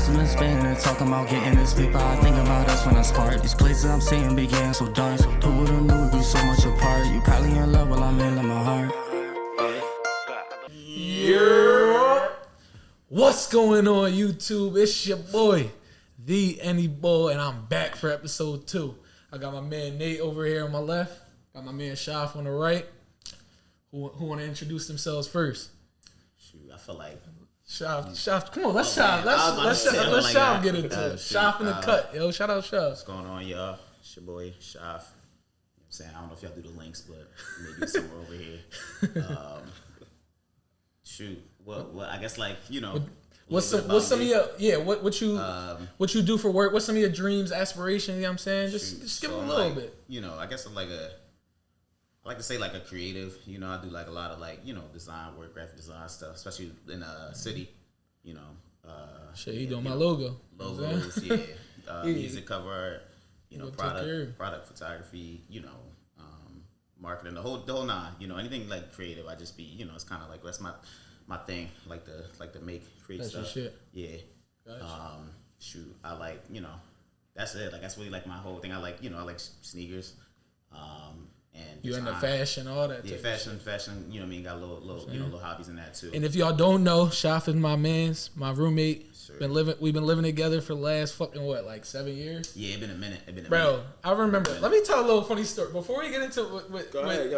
hustle and spending and talking about getting this paper. I think about us when I spark. These places I'm seeing began so dark. Who would've knew we'd be so much apart? You probably in love while I'm in my heart. Yeah. What's going on, YouTube? It's your boy, the Any Boy, and I'm back for episode 2. I got my man Nate over here on my left. Got my man Shafi on the right. Who want to introduce themselves first? Shoot, I feel like Shafi, come on, let's Shafi. Let's Shafi get into it. Shafi in the cut, yo. Shout out Shafi. What's going on, y'all? It's your boy Shafi. You know what I'm saying? I don't know if y'all do the links, but maybe it's somewhere over here. Shoot, well, I guess like what's some of your what you do for work? What's some of your dreams, aspirations? You know what I'm saying? Just give them a little bit. I guess I like to say like a creative. I do like a lot of design work, graphic design stuff, especially in a city. Shit, you doing my logos, music cover art, product photography, marketing, the whole nine. Anything like creative, I just be it's kind of like that's my thing. Like to create that's stuff. Your shit. Yeah. Gotcha. Shoot, I like that's it. Like that's really like my whole thing. I like I like sneakers. And you into fashion, all that. Yeah, fashion. Got a little hobbies in that too. And if y'all don't know, Shafi is my roommate. Sure. We've been living together for the last fucking 7 years? Yeah, it's been a minute. Bro, I remember. Let me tell a little funny story before we get into Go ahead.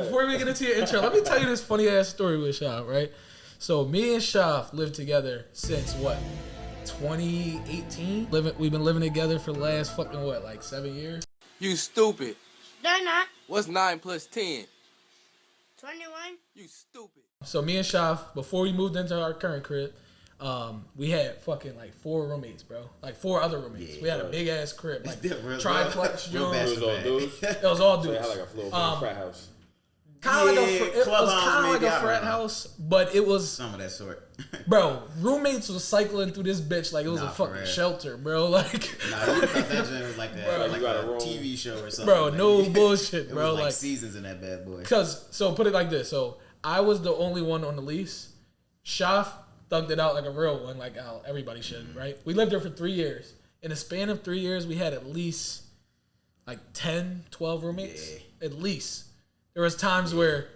Before we get into your intro. Let me tell you this funny ass story with Shafi, right? So me and Shafi lived together since 2018. We've been living together for the last fucking 7 years. You stupid. They're not. What's 9 plus 10? 21. You stupid. So me and Shafi, before we moved into our current crib, we had fucking 4 roommates, bro. 4 other roommates. Yeah, we had a big ass crib, triplex. It It was all dudes. So it had like a little frat house. Kind of like a frat house, but it was some of that sort. Bro, roommates was cycling through this bitch like it was a fucking real. shelter, bro. Like, you thought that joint was like a TV show or something. Bro, no bullshit, bro. It was like seasons in that bad boy. So put it like this. So I was the only one on the lease. Shafi thugged it out like a real one, like how everybody should, right? We lived there for 3 years. In a span of 3 years, we had at least 10, 12 roommates. Yeah. At least. There was times where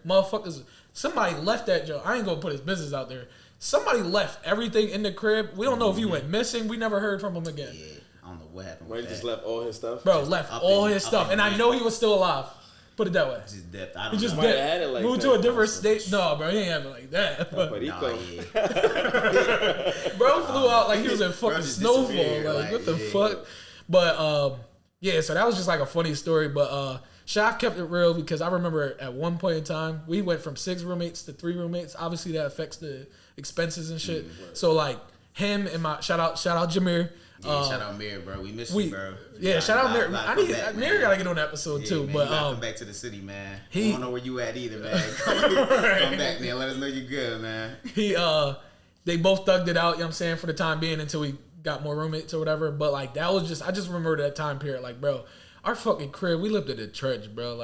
somebody left that job. I ain't gonna put his business out there. Somebody left everything in the crib. We don't know if he went missing. We never heard from him again. Yeah, I don't know what happened. Where he just left all his stuff? Bro, left all his stuff. And I know he was still alive. Put it that way. Just dipped. He just dipped. Moved to a different state. No, bro, he ain't have it like that. But bro flew out like he was in fucking snowfall. Like, what the fuck? But, yeah, so that was just like a funny story. But, Shafi kept it real because I remember at one point in time, we went from 6 roommates to 3 roommates. Obviously, that affects the expenses and shit. Right. So, him and my, shout out Jameer. Yeah, shout out Mir, bro. We miss you, bro. Yeah, shout out Mir. Mir gotta get on the episode too. Man, but come back to the city, man. I don't know where you at either, man. Come back, man. Let us know you're good, man. They both thugged it out, you know what I'm saying, for the time being until we got more roommates or whatever. But that was I just remember that time period, bro. Our fucking crib, we lived in the trench, bro.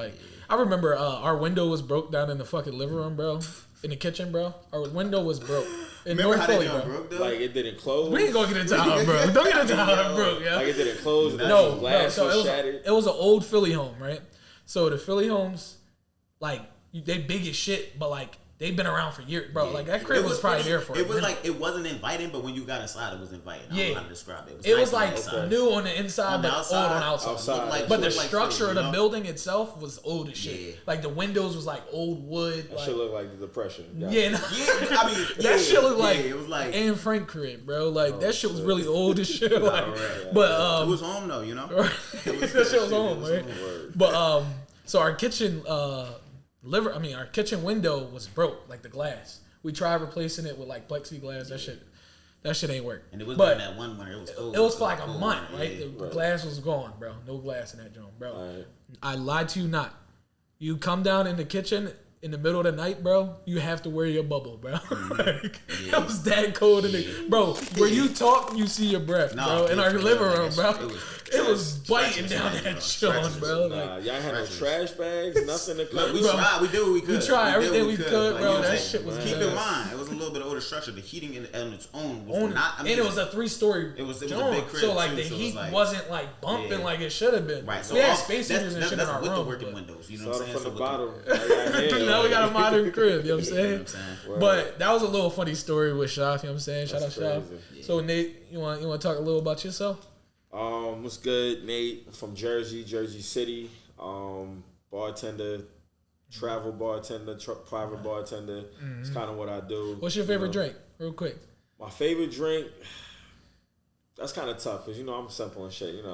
I remember our window was broke down in the fucking living room, bro. In the kitchen, bro. Our window was broke. In North Philly, bro. Broke, it didn't close. We ain't gonna get into how it broke. Don't get into how it broke, yeah. It didn't close. No, glass was shattered. It was an old Philly home, right? So the Philly homes, they big as shit, but they've been around for years, bro. Yeah. That crib was probably there for. It was it wasn't inviting, but when you got inside, it was inviting. I don't know how to describe it. It was new on the inside, but old on the outside. But the structure of the building itself was old as shit. Yeah. The windows was old wood. That shit looked like the Depression. Yeah, that shit looked like it was like Anne Frank crib, bro. That shit was really old as shit. But it was home though, that shit was home, right? But so our kitchen. Our kitchen window was broke, the glass. We tried replacing it with plexiglass. That shit ain't work. And it was during that one winter. It was cold. It was for a month, right? The glass was gone, bro. No glass in that joint, bro. Right. I lied to you not. You come down in the kitchen, in the middle of the night, bro, you have to wear your bubble, bro. Like, it was that cold in the bro. Where you talk, you see your breath, bro. In our living room, bro. It was biting down that Sean, bro. Nah, Like, y'all had no trash bags, nothing to cook. We tried. We did what we could. we tried everything we could, Like, bro. you know, That shit was keep good. in mind, it was a little bit older structure. The heating on its own was And not amazing. it was a 3-story It was a joint, big crib so like too, the so it was heat like- wasn't like bumping like it should have been. Right. So we had all- space that's- heaters and shit in that's our with room. the working but- windows. You know what I'm Started saying? from the So bottom. now we got a modern crib, you know what I'm You know saying? what I'm saying? But that was a little funny story with Shafi, you know what I'm saying? Shout out That's Shafi. crazy. So Nate, you want to talk a little about yourself? What's good? Nate from Jersey City. Bartender, travel bartender, private bartender. It's kind of what I do. What's your favorite drink, real quick? My favorite drink, that's kind of tough because, I'm simple and shit,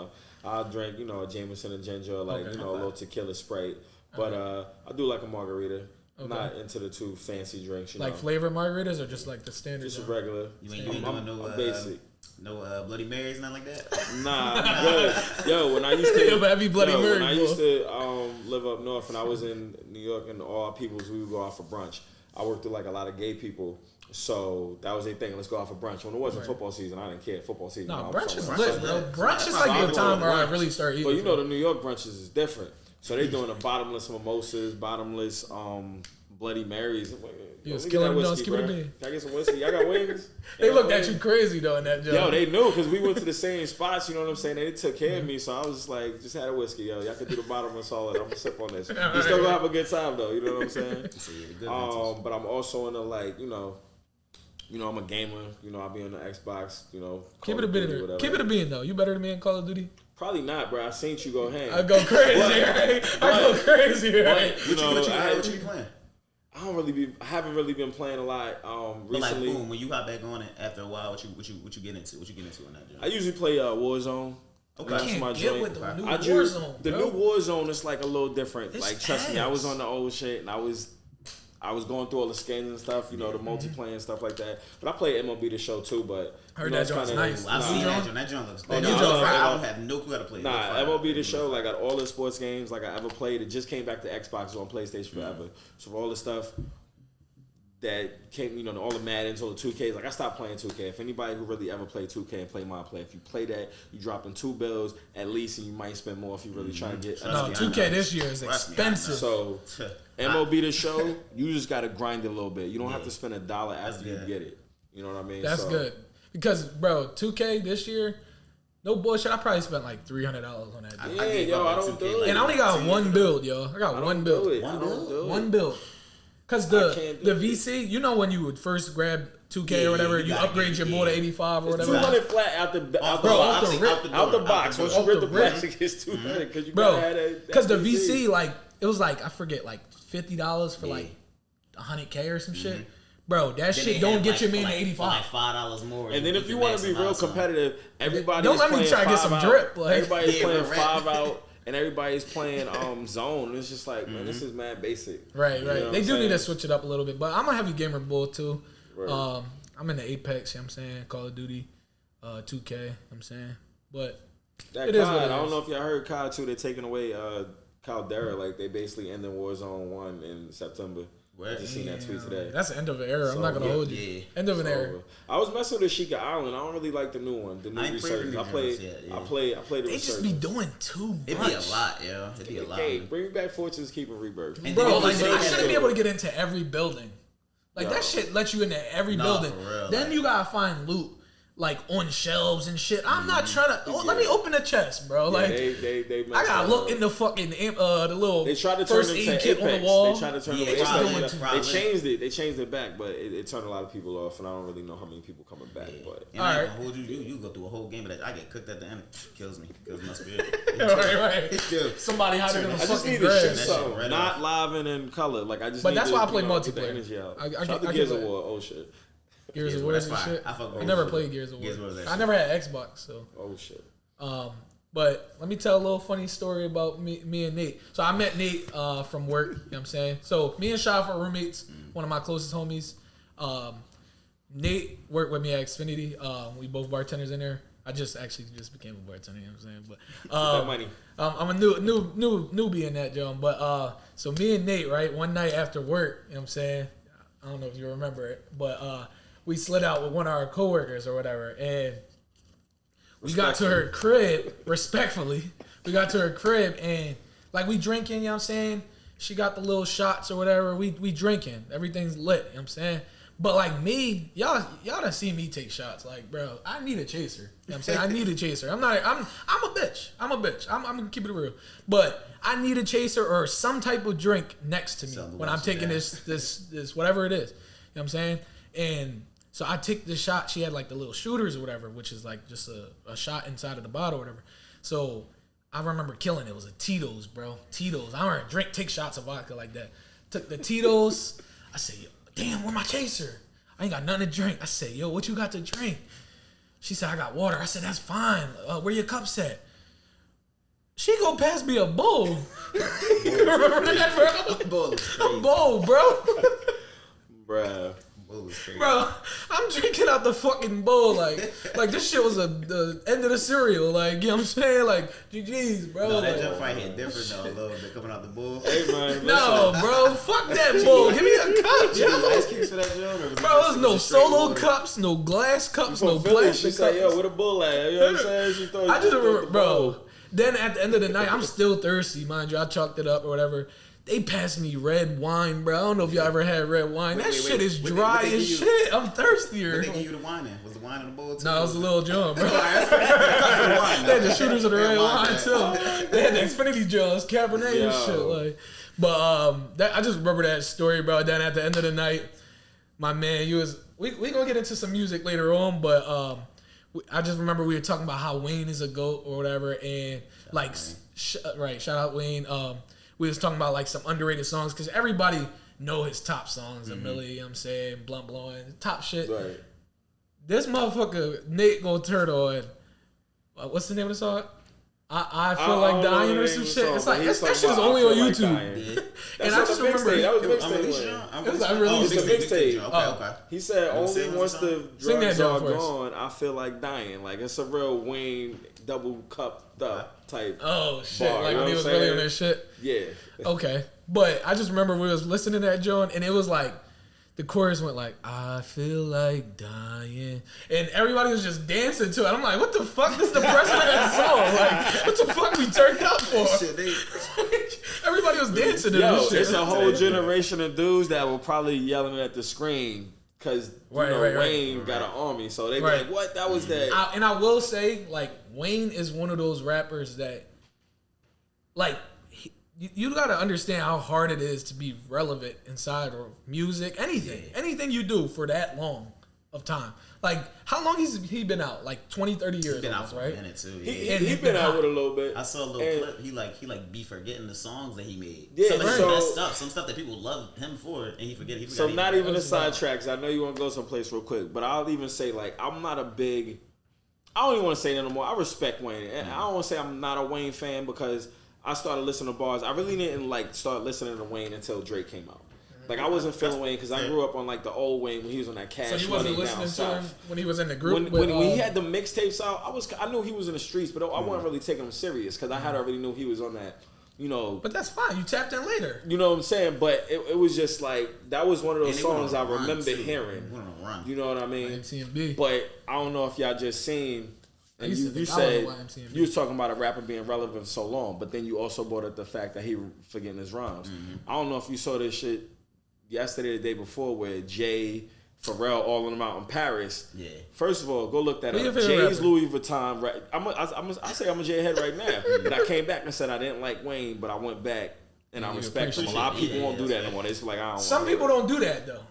I'll drink, a Jameson and ginger, like, Okay. a little tequila Sprite. But I do like a margarita. I'm not into the too fancy drinks, Like flavor margaritas or just like the standard? Just a one? regular. You ain't doing no basic. no Bloody Marys, nothing like that. Nah, yo, when I used to Yeah, but heavy Bloody Mary, when I bro. used to live up north and I was in New York and all our peoples, we would go out for brunch. I worked with like a lot of gay people, so that was their thing. Let's go out for brunch. When it wasn't football season, I didn't care. Football season, No, I'm brunch is somewhere. lit, bro. Brunch is my like the favorite time where I brunch. really start eating. But the New York brunches is different. So they doing the bottomless mimosas, bottomless Bloody Marys. I'm like, You let me skilling get that them, whiskey, skip it a bruh. bit. Can I get some whiskey? Y'all got wings? They Y'all looked got at you wings? crazy though in that job. Yo, they knew because we went to the same spots. You know what I'm saying? They took care of me, so I was just like, just had a whiskey. Yo, y'all can do the bottomless solid. I'm gonna sip on this. You still gonna have a good time though. You know what I'm saying? So, yeah, the good vintage. But I'm also into like, I'm a gamer. I'll be on the Xbox. Keep Call it a of Duty, bit. whatever. Keep it a bean though. You better than me in Call of Duty. Probably not, bro. I seen you go ham. I go crazy, right? I go crazy, right? What you be playing? I haven't really been playing a lot But like, recently. boom, when you hop back on it after a while, what you get into? What you get into in that job? I usually play Warzone. Okay. That's Can't my get joint. with the new I Warzone, the bro. new Warzone is like a little different. It's like trust me, I was ass. on the old shit and I was going through all the skins and stuff, the multiplayer and stuff like that. But I play MLB The Show too. But Heard it's that joint's kinda- nice. I've seen New that joint? joint. That joint looks. Oh, That no, joint I looks love fire. it. I don't have no clue how to play it. Nah, It looks fire. MLB The Show, like got all the sports games like I ever played. It just came back to Xbox on PlayStation forever. So for all the stuff that came, all the Maddens, all the 2Ks, like I stopped playing 2K. If anybody who really ever played 2K and play my play, if you play that, you dropping $2 at least, and you might spend more if you really try to get. No, 2K this year is Trust me, I know. expensive. So MLB The Show, you just got to grind it a little bit. You don't have to spend $1 after you good. get it. You know what I mean? That's So, good because, bro, 2K this year, no bullshit. I probably spent like $300 on that. Dude. Yeah, I gave yo, up I on don't 2K do it. like And I only got 2 one years build, yo. I got one build. I don't do it. One build. Cause I can't the do it. VC, when you would first grab 2K Yeah, or whatever, you you gotta upgrade get your it, board to yeah. 85 or It's whatever. 200 flat out the Bro, box. off the rip. Out the box. Once you Off rip the the rip. plastic, it's 200 because you Bro, gotta have that. because the VC, like, it was like, I forget, like $50 for Yeah. like 100K or some shit. Bro, that Then shit they don't have, get like, you for me in like- the 85. for like $5 more. And then if you can want to be maximize real something. competitive, everybody Don't is let me playing try to get 5 some out. drip, like- Everybody's Yeah, playing right. 5 out, and everybody's playing zone. It's just like, man, this is mad basic. Right, You know right. what They I'm do need to saying? switch it up a little bit, but I'm a heavy gamer bull too. Right. I'm in the Apex, you know what I'm saying? Call of Duty, 2K, you know what I'm saying? But That It is COD, what it I don't is. know if y'all heard COD too. They're taking away Caldera. Like they basically ended Warzone 1 in September. I just seen that tweet today. that's the end of an era. I'm not gonna yeah, hold you. yeah. End of an So, era. I was messing with Sheikah Island. I don't really like the new one, the new I ain't played the resurgence. new I played, ones yet, yeah. I played the They just resurgence. be doing too much. It'd be a lot, yo. It'd be a lot. Hey, bring me back Fortune's Keeping Rebirth. And Bro, then like, they I had shouldn't to- be able to get into every building. Like, Yo. that shit lets you into every Nah, building. for real, Then like- you gotta find loot, like, on shelves and shit. I'm not trying to... Oh, let me open the chest, bro. Like, they I messed gotta that look up. in the fucking... the little They tried to turn first it aid into kit on Apex. the wall. They tried to turn Yeah, it. it's doing probably- too- probably. They changed it. They changed it back, but it turned a lot of people off, and I don't really know how many people coming back. But And I ain't Alright. gonna hold you. You go through a whole game of that. I get cooked at the end. It kills me. Kills my spirit. right. Yo, Somebody hiding in the I just fucking need to shoot grass. shit something, right not off. live and in color. Like I just. But need that's to, why I play get the multiplayer. energy out. I Shout out get to Gears of that. War. Oh shit. Gears of War, War that's and fire. shit. I fuck with I never Gears of played War. Gears of War. Gears of War is that I shit. never had Xbox, so. Oh shit. But let me tell a little funny story about me and Nate. So I met Nate from work, you know what I'm saying? So me and Shafi are roommates, one of my closest homies. Nate worked with me at Xfinity. We both bartenders in there. I just became a bartender. You know what I'm saying? But Get that money. I'm a newbie in that, Joe. But so me and Nate, right, one night after work, you know what I'm saying? I don't know if you remember it, but we slid out with one of our coworkers or whatever, and we got to her crib, respectfully. We got to her crib, and like we drinking, you know what I'm saying? She got the little shots or whatever. We drinking. Everything's lit, you know what I'm saying? But like me, y'all done seen me take shots. Like, bro, I need a chaser. You know what I'm saying? I need a chaser. I'm a bitch. I'm gonna keep it real. But I need a chaser or some type of drink next to me when I'm taking this whatever it is. You know what I'm saying? And so I take this shot. She had like the little shooters or whatever, which is like just a shot inside of the bottle or whatever. So I remember killing it. It was a Tito's, bro. Tito's. I don't take shots of vodka like that. Took the Tito's. I said, yo, damn, where my chaser? I ain't got nothing to drink. I said, yo, what you got to drink? She said, I got water. I said, that's fine. Where your cups at? She go pass me a bowl. Remember that, bro? A bowl, bro. Bruh. Bro, I'm drinking out the fucking bowl like this shit was the end of the cereal, like, you know what I'm saying? Like, GG's, bro. No, that like, jump fight hit different though, a little bit coming out the bowl. Hey, man. no, bro, fuck that bowl. Give me a cup, yo. Ice cubes for that joke? Bro, there's no solo cups, no glass cups, no plastic She said, cups. yo, where the bull at? You know what I'm saying? She thought I just remember, bro. Then at the end of the night, I'm still thirsty, mind you. I chalked it up or whatever. They passed me red wine, bro. I don't know if y'all ever had red wine. That shit is dry as shit. I'm thirstier. What they give you the wine in? Was the wine in the bowl too? No, it was a little John, bro. They They had the shooters of the red wine too. They had the Xfinity Jones, Cabernet and shit. Like, but I just remember that story, bro. Then at the end of the night, my man, we gonna get into some music later on, but I just remember we were talking about how Wayne is a GOAT or whatever, and shout out Wayne. We was talking about like some underrated songs because everybody know his top songs. Millie, you know what I'm saying? Blunt Blowing, top shit. Right. This motherfucker, Nate go turn on, what's the name of the song? I feel like dying or some shit. It's like, that shit is only on YouTube. And I just remember. That was mixtape. It was unreleased. It's a mixtape. Okay. He said only once the Sing that drugs are joint for us. gone, I feel like dying. Like, it's a real Wayne double cupped up type. Oh shit! bar, Like you know when he what was I'm really saying? on that shit. Yeah. Okay, but I just remember we was listening to that joint, and it was like the chorus went like, "I feel like dying," and everybody was just dancing to it. I'm like, "What the fuck? This is the president of that song? Like, what the fuck we turned up for?" Everybody was dancing to this shit. It's a whole generation of dudes that were probably yelling at the screen because Wayne got an army, so they be like, "What? That was that." And I will say, like, Wayne is one of those rappers that, like, you got to understand how hard it is to be relevant inside of music, anything you do for that long of time. Like, how long has he been out? Like 20, 30 years, been out for right? a minute too. He been out with a little bit. I saw a little clip. He be forgetting the songs that he made. Yeah, some of his so- best stuff, some stuff that people love him for, and he forget. So not even the sidetracks. I know you want to go someplace real quick, but I'll even say, like, I'm not a big. I don't even want to say that no more. I respect Wayne, and I don't want to say I'm not a Wayne fan because I started listening to bars. I really didn't like start listening to Wayne until Drake came out. Like, I wasn't feeling Wayne because I grew up on like the old Wayne when he was on that Cash So you Money wasn't down listening to him south. when he was in the group? When he had the mixtapes out, I knew he was in the streets, but I wasn't really taking him serious because I had already knew he was on that, you know. But that's fine. You tapped in later. You know what I'm saying? But it was just like, that was one of those songs I remember hearing. You know what I mean? MTMB. But I don't know if y'all just seen. And used to you think I was said a YMCMB. you was talking about a rapper being relevant for so long, but then you also brought up the fact that he forgetting his rhymes. I don't know if you saw this shit yesterday, the day before, where Jay, Pharrell, all of them out in Paris. Yeah. First of all, go look that Who your up. favorite Jay's rapper? Louis Vuitton. I say I'm a Jay head right now, but I came back and said I didn't like Wayne, but I went back and I you respect him. A appreciate lot of people it. won't do that no more. It's like, I don't. Some people don't do that though.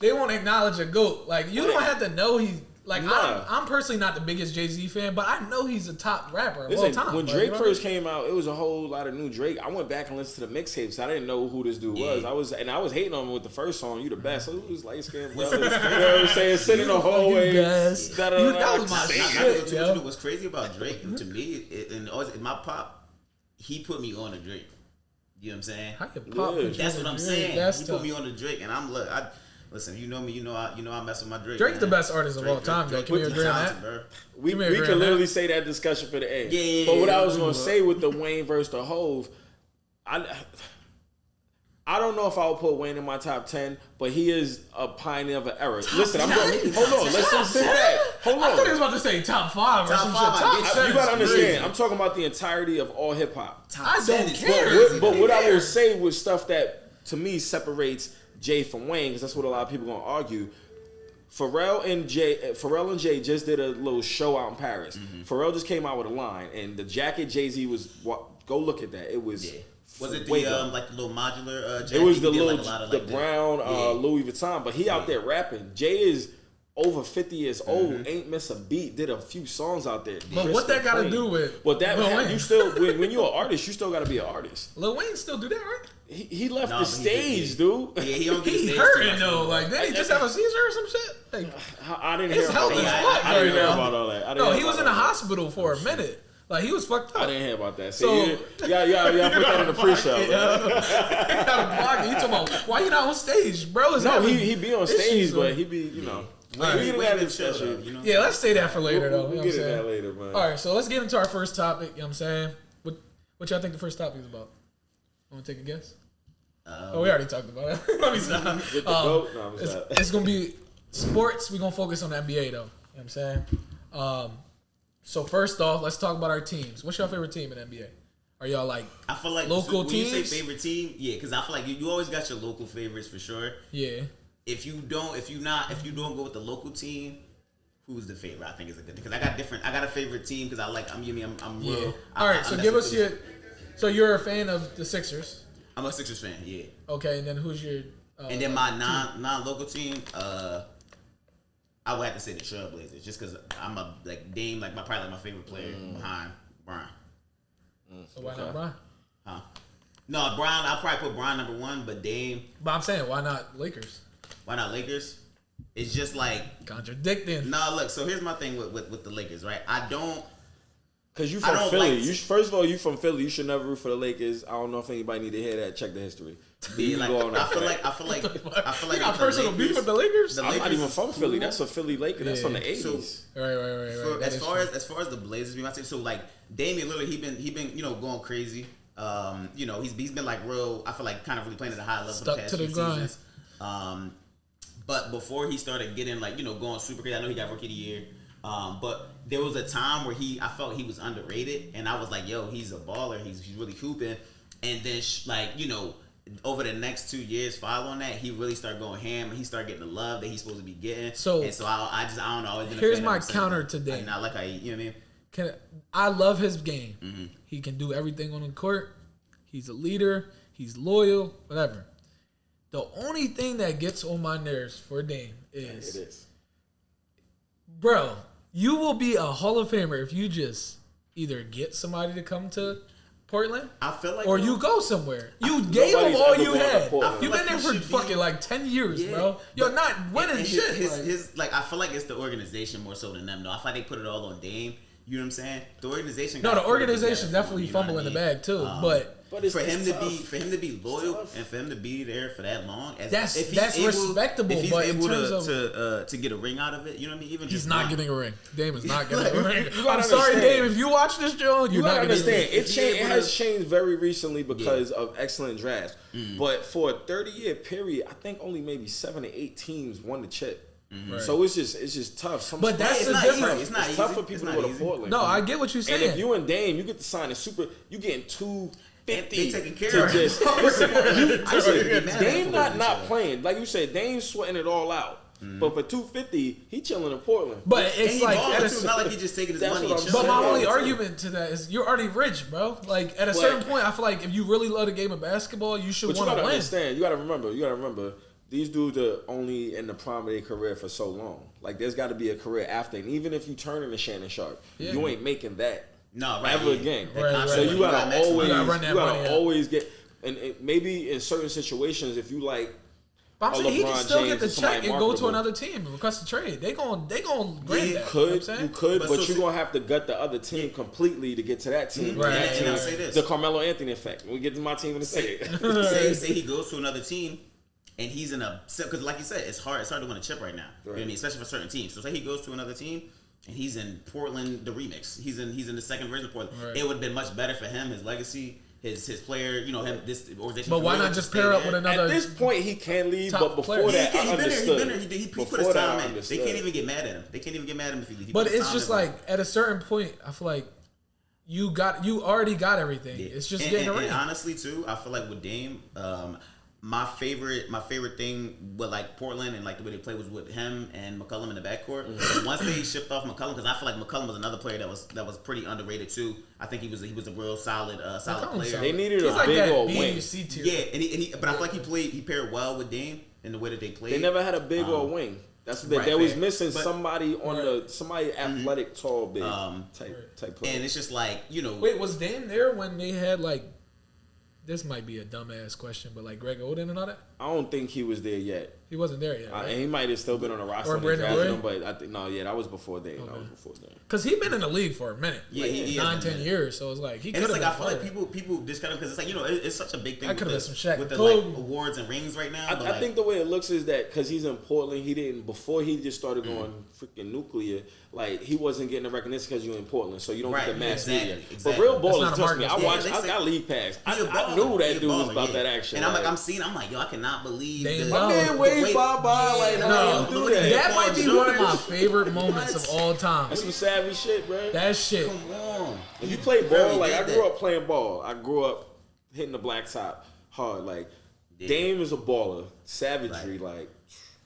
They won't acknowledge a GOAT. Like, you don't have to know he's like. Nah. I'm personally not the biggest Jay-Z fan, but I know he's a top rapper of all Listen, time. when Like, Drake you know what I first came out, it was a whole lot of new Drake. I went back and listened to the mixtapes. I didn't know who this dude was. I was hating on him with the first song, "You the Best." So it was light skinned brothers. You know what I'm saying? Sitting in the hallway. best. That was my shit, yo. What's crazy about Drake, to me, and always, my pop, he put me on to Drake. You know what I'm saying? How you pop Yeah. with That's you what I'm and saying. Drake? That's He tough. put me on to Drake, and I'm look. Listen, you know me. You know I mess with my Drake. Drake's man. the best artist of all time, though. Can we agree on that? Bro. We Give me a grand can literally hat. say that discussion for the end. Yeah. But what I was gonna say with the Wayne versus the Hove, I don't know if I would put Wayne in my top 10, but he is a pioneer of an era. Listen, I'm going. Hold on, let's just sit back. Hold I thought he on. was about to say top 5 or Top some five, shit. I Top get 10 You gotta is understand. crazy. I'm talking about the entirety of all hip hop. I don't care. But what I will say was stuff that to me separates Jay from Wayne, because that's what a lot of people gonna argue. Pharrell and Jay just did a little show out in Paris. Pharrell just came out with a line, and the jacket Jay-Z was. Go look at that. It was. Yeah. Was it way the up. like the little modular? Jacket? It was the He did, little, like, a lot of, the like, brown Yeah. Louis Vuitton, but he out there rapping. Jay is over 50 years old, ain't miss a beat, did a few songs out there. But what that got to do with But that Lil Wayne? you still when you're an artist, you still got to be an artist. Lil Wayne still do that, right? He left Nah, the but he stage, did. dude. Yeah, he don't get the He stage hurting too much though. anymore. Like, did he just have a seizure or some shit? Like, I didn't his hear health about is that. fucked I didn't right hear now. about all that. I didn't No, hear he was about in the all that. hospital for a minute. Like, he was fucked up. I didn't hear about that. See, So- y'all put that in the pre-show. He talking about, why you not on stage, bro? Is No, having he be on issues, stage, bro. but he be, you know. Wayne- We get Wayne that been chill, discussion. though, you know? Yeah, let's say that for later, though. We'll You know get what into I'm that saying? later, man. All right, so let's get into our first topic. You know what I'm saying? What y'all think the first topic is about? Want to take a guess? We already talked about it. Let me stop. Get the goat? No, I'm It's, sorry. it's going to be sports. We're going to focus on the NBA, though. You know what I'm saying? So first off, let's talk about our teams. What's your favorite team in the NBA? Are y'all like I feel like local when you say teams? favorite team, yeah, because I feel like you always got your local favorites for sure. Yeah. If you don't go with the local team, who's the favorite? I think is a good because I got a favorite team because I'm Yeah. real. All right, so I'm give us messing your. with- So you're a fan of the Sixers, I'm a Sixers fan, yeah. okay? And then who's your? And then my non-local team, I would have to say the Trailblazers, just because I'm a Dame, probably my favorite player behind Brian. So why not Bron? Huh? No, Brian. I'll probably put Brian number 1, but Dame. But I'm saying, why not Lakers? Why not Lakers? It's just like Contradicting. no. Look, so here's my thing with the Lakers, right? I don't. Because you I from don't Philly. like- First of all, you from Philly. You should never root for the Lakers. I don't know if anybody need to hear that. Check the history. Yeah, You like, go on I after feel that. like You got the personal Lakers- beef with the Lakers? the I'm not Lakers even is from Philly. cool. That's a Philly Laker. That's Yeah. from the 80s. So- Right. For, That as is far true. as far as the Blazers, be my team. So like Damian Lillard, he been going crazy. He's been like real. I feel like kind of really playing at a high level Stuck the past to the few grind. seasons. But before he started getting going super crazy, I know he got Rookie of the Year. But there was a time where I felt he was underrated, and I was like, yo, he's a baller. He's really hooping. And then over the next 2 years following that, he really started going ham, and he started getting the love that he's supposed to be getting. So- and so I don't know. I always been a Here's fan my ever since. counter to Dame. Not like you know what I mean? I love his game. Mm-hmm. He can do everything on the court. He's a leader. He's loyal. Whatever. The only thing that gets on my nerves for Dame It is, is. bro, you will be a Hall of Famer if you just either get somebody to come to Portland I feel like or you go somewhere. You gave him Nobody's all ever you gone to had. Portland. You've been Like there he for should be- fucking like 10 years, Yeah, bro. You're but- not winning and shit. His I feel like it's the organization more so than them though. I feel like they put it all on Dame. You know what I'm saying? The organization. No, gotta the put it organization together, definitely you know what fumble I in the mean? bag too. But But it's for him to tough. be loyal tough. and for him to be there for that long, That's if he's respectable, If he's but in able terms to get a ring out of it, you know what I mean? Even he's just not one. getting a ring. Dame is not getting a ring. gotta I'm sorry, understand. Dame. If you watch this, Joe, You you're not gotta going to understand, If he it able has to- changed very recently because of excellent drafts. But for a 30-year period, I think only maybe 7 to 8 teams won the chip. So it's just tough. But that's It's the not difference. easy. It's not It's tough easy. for people It's to not go to easy. Portland. No, I get what you're saying. And if you and Dame, you get to sign a super. You getting $250 They taking care to of just it. listen. I shouldn't be mad at Dame him not for not this. playing like you said. Dame's sweating it all out. But for $250, he chilling in Portland. but And it's he like, balling, at a, too. It's not like he just taking his That's money. what and I'm but chilling. my saying. only too. argument to that is you're already rich, bro. Like at a certain point, I feel like if you really love the game of basketball, you should But you want gotta to win. understand. You gotta remember. These dudes are only in the prime of their career for so long. Like there's got to be a career after, and even if you turn into Shannon Sharp, Yeah. you ain't making that No, right. ever yeah. again. Right, So right. you gotta maximize. always, You gotta run that money up. always get, and maybe in certain situations, if you like, But I'm saying he can LeBron still James get the is somebody check and go to marketable. another team and request a trade. They gon' grant you that. You know what I'm could, saying? but so you're see- gonna have to gut the other team completely to get to that team. Right. And that And I'll team- say this. the Carmelo Anthony effect. We get to my team in a second. Say he goes to another team, and he's in a because like you said, it's hard to win a chip right now. You know what I mean, especially for certain teams. So say he goes to another team. And he's in Portland, the remix. He's in the second version of Portland. Right. It would have been much better for him, his legacy, his player, him, this organization. But why not just pair up with another? At this point, he can leave, but before that, I understood. He put his time in. They can't even get mad at him. They can't even get mad at him if he leaves. But it's just like at a certain point, I feel like you already got everything. Yeah. It's just getting around. And honestly, too, I feel like with Dame, my favorite thing with like Portland and like the way they play was with him and McCollum in the backcourt. Mm-hmm. Once they shipped off McCollum, because I feel like McCollum was another player that was pretty underrated too. I think he was a real solid player. They needed a big old wing. Yeah, but I feel like he paired well with Dame in the way that they played. They never had a big old wing. That's what they was missing. Somebody athletic, tall, big type player. And it's just like Wait, was Dame there when they had like? This might be a dumbass question, but like Greg Oden and all that? I don't think he was there yet. He wasn't there yet, right? And he might have still been on the roster. Or Brandon Roy? But I think, that was before Dame. Okay. That was before Dame. Because he's been in the league for a minute. Yeah, like he 9-10 years. So it's like, he could have been. I feel like people discount him because it's like, it's such a big thing with the like, awards and rings right now. I think the way it looks is that because he's in Portland, before he just started going freaking nuclear, like he wasn't getting the recognition because you're in Portland, so you don't get the mass media. But real ballers, trust me, I got league pass. I knew that dude was about that action. And I'm like, yo, I cannot believe my man waved bye-bye. Like, no, do that might be one of my favorite moments of all time. That's some savvy shit, bro. That shit. Come on. If you play ball, like I grew up playing ball. I grew up hitting the blacktop hard. Like Dame is a baller. Savagery, like.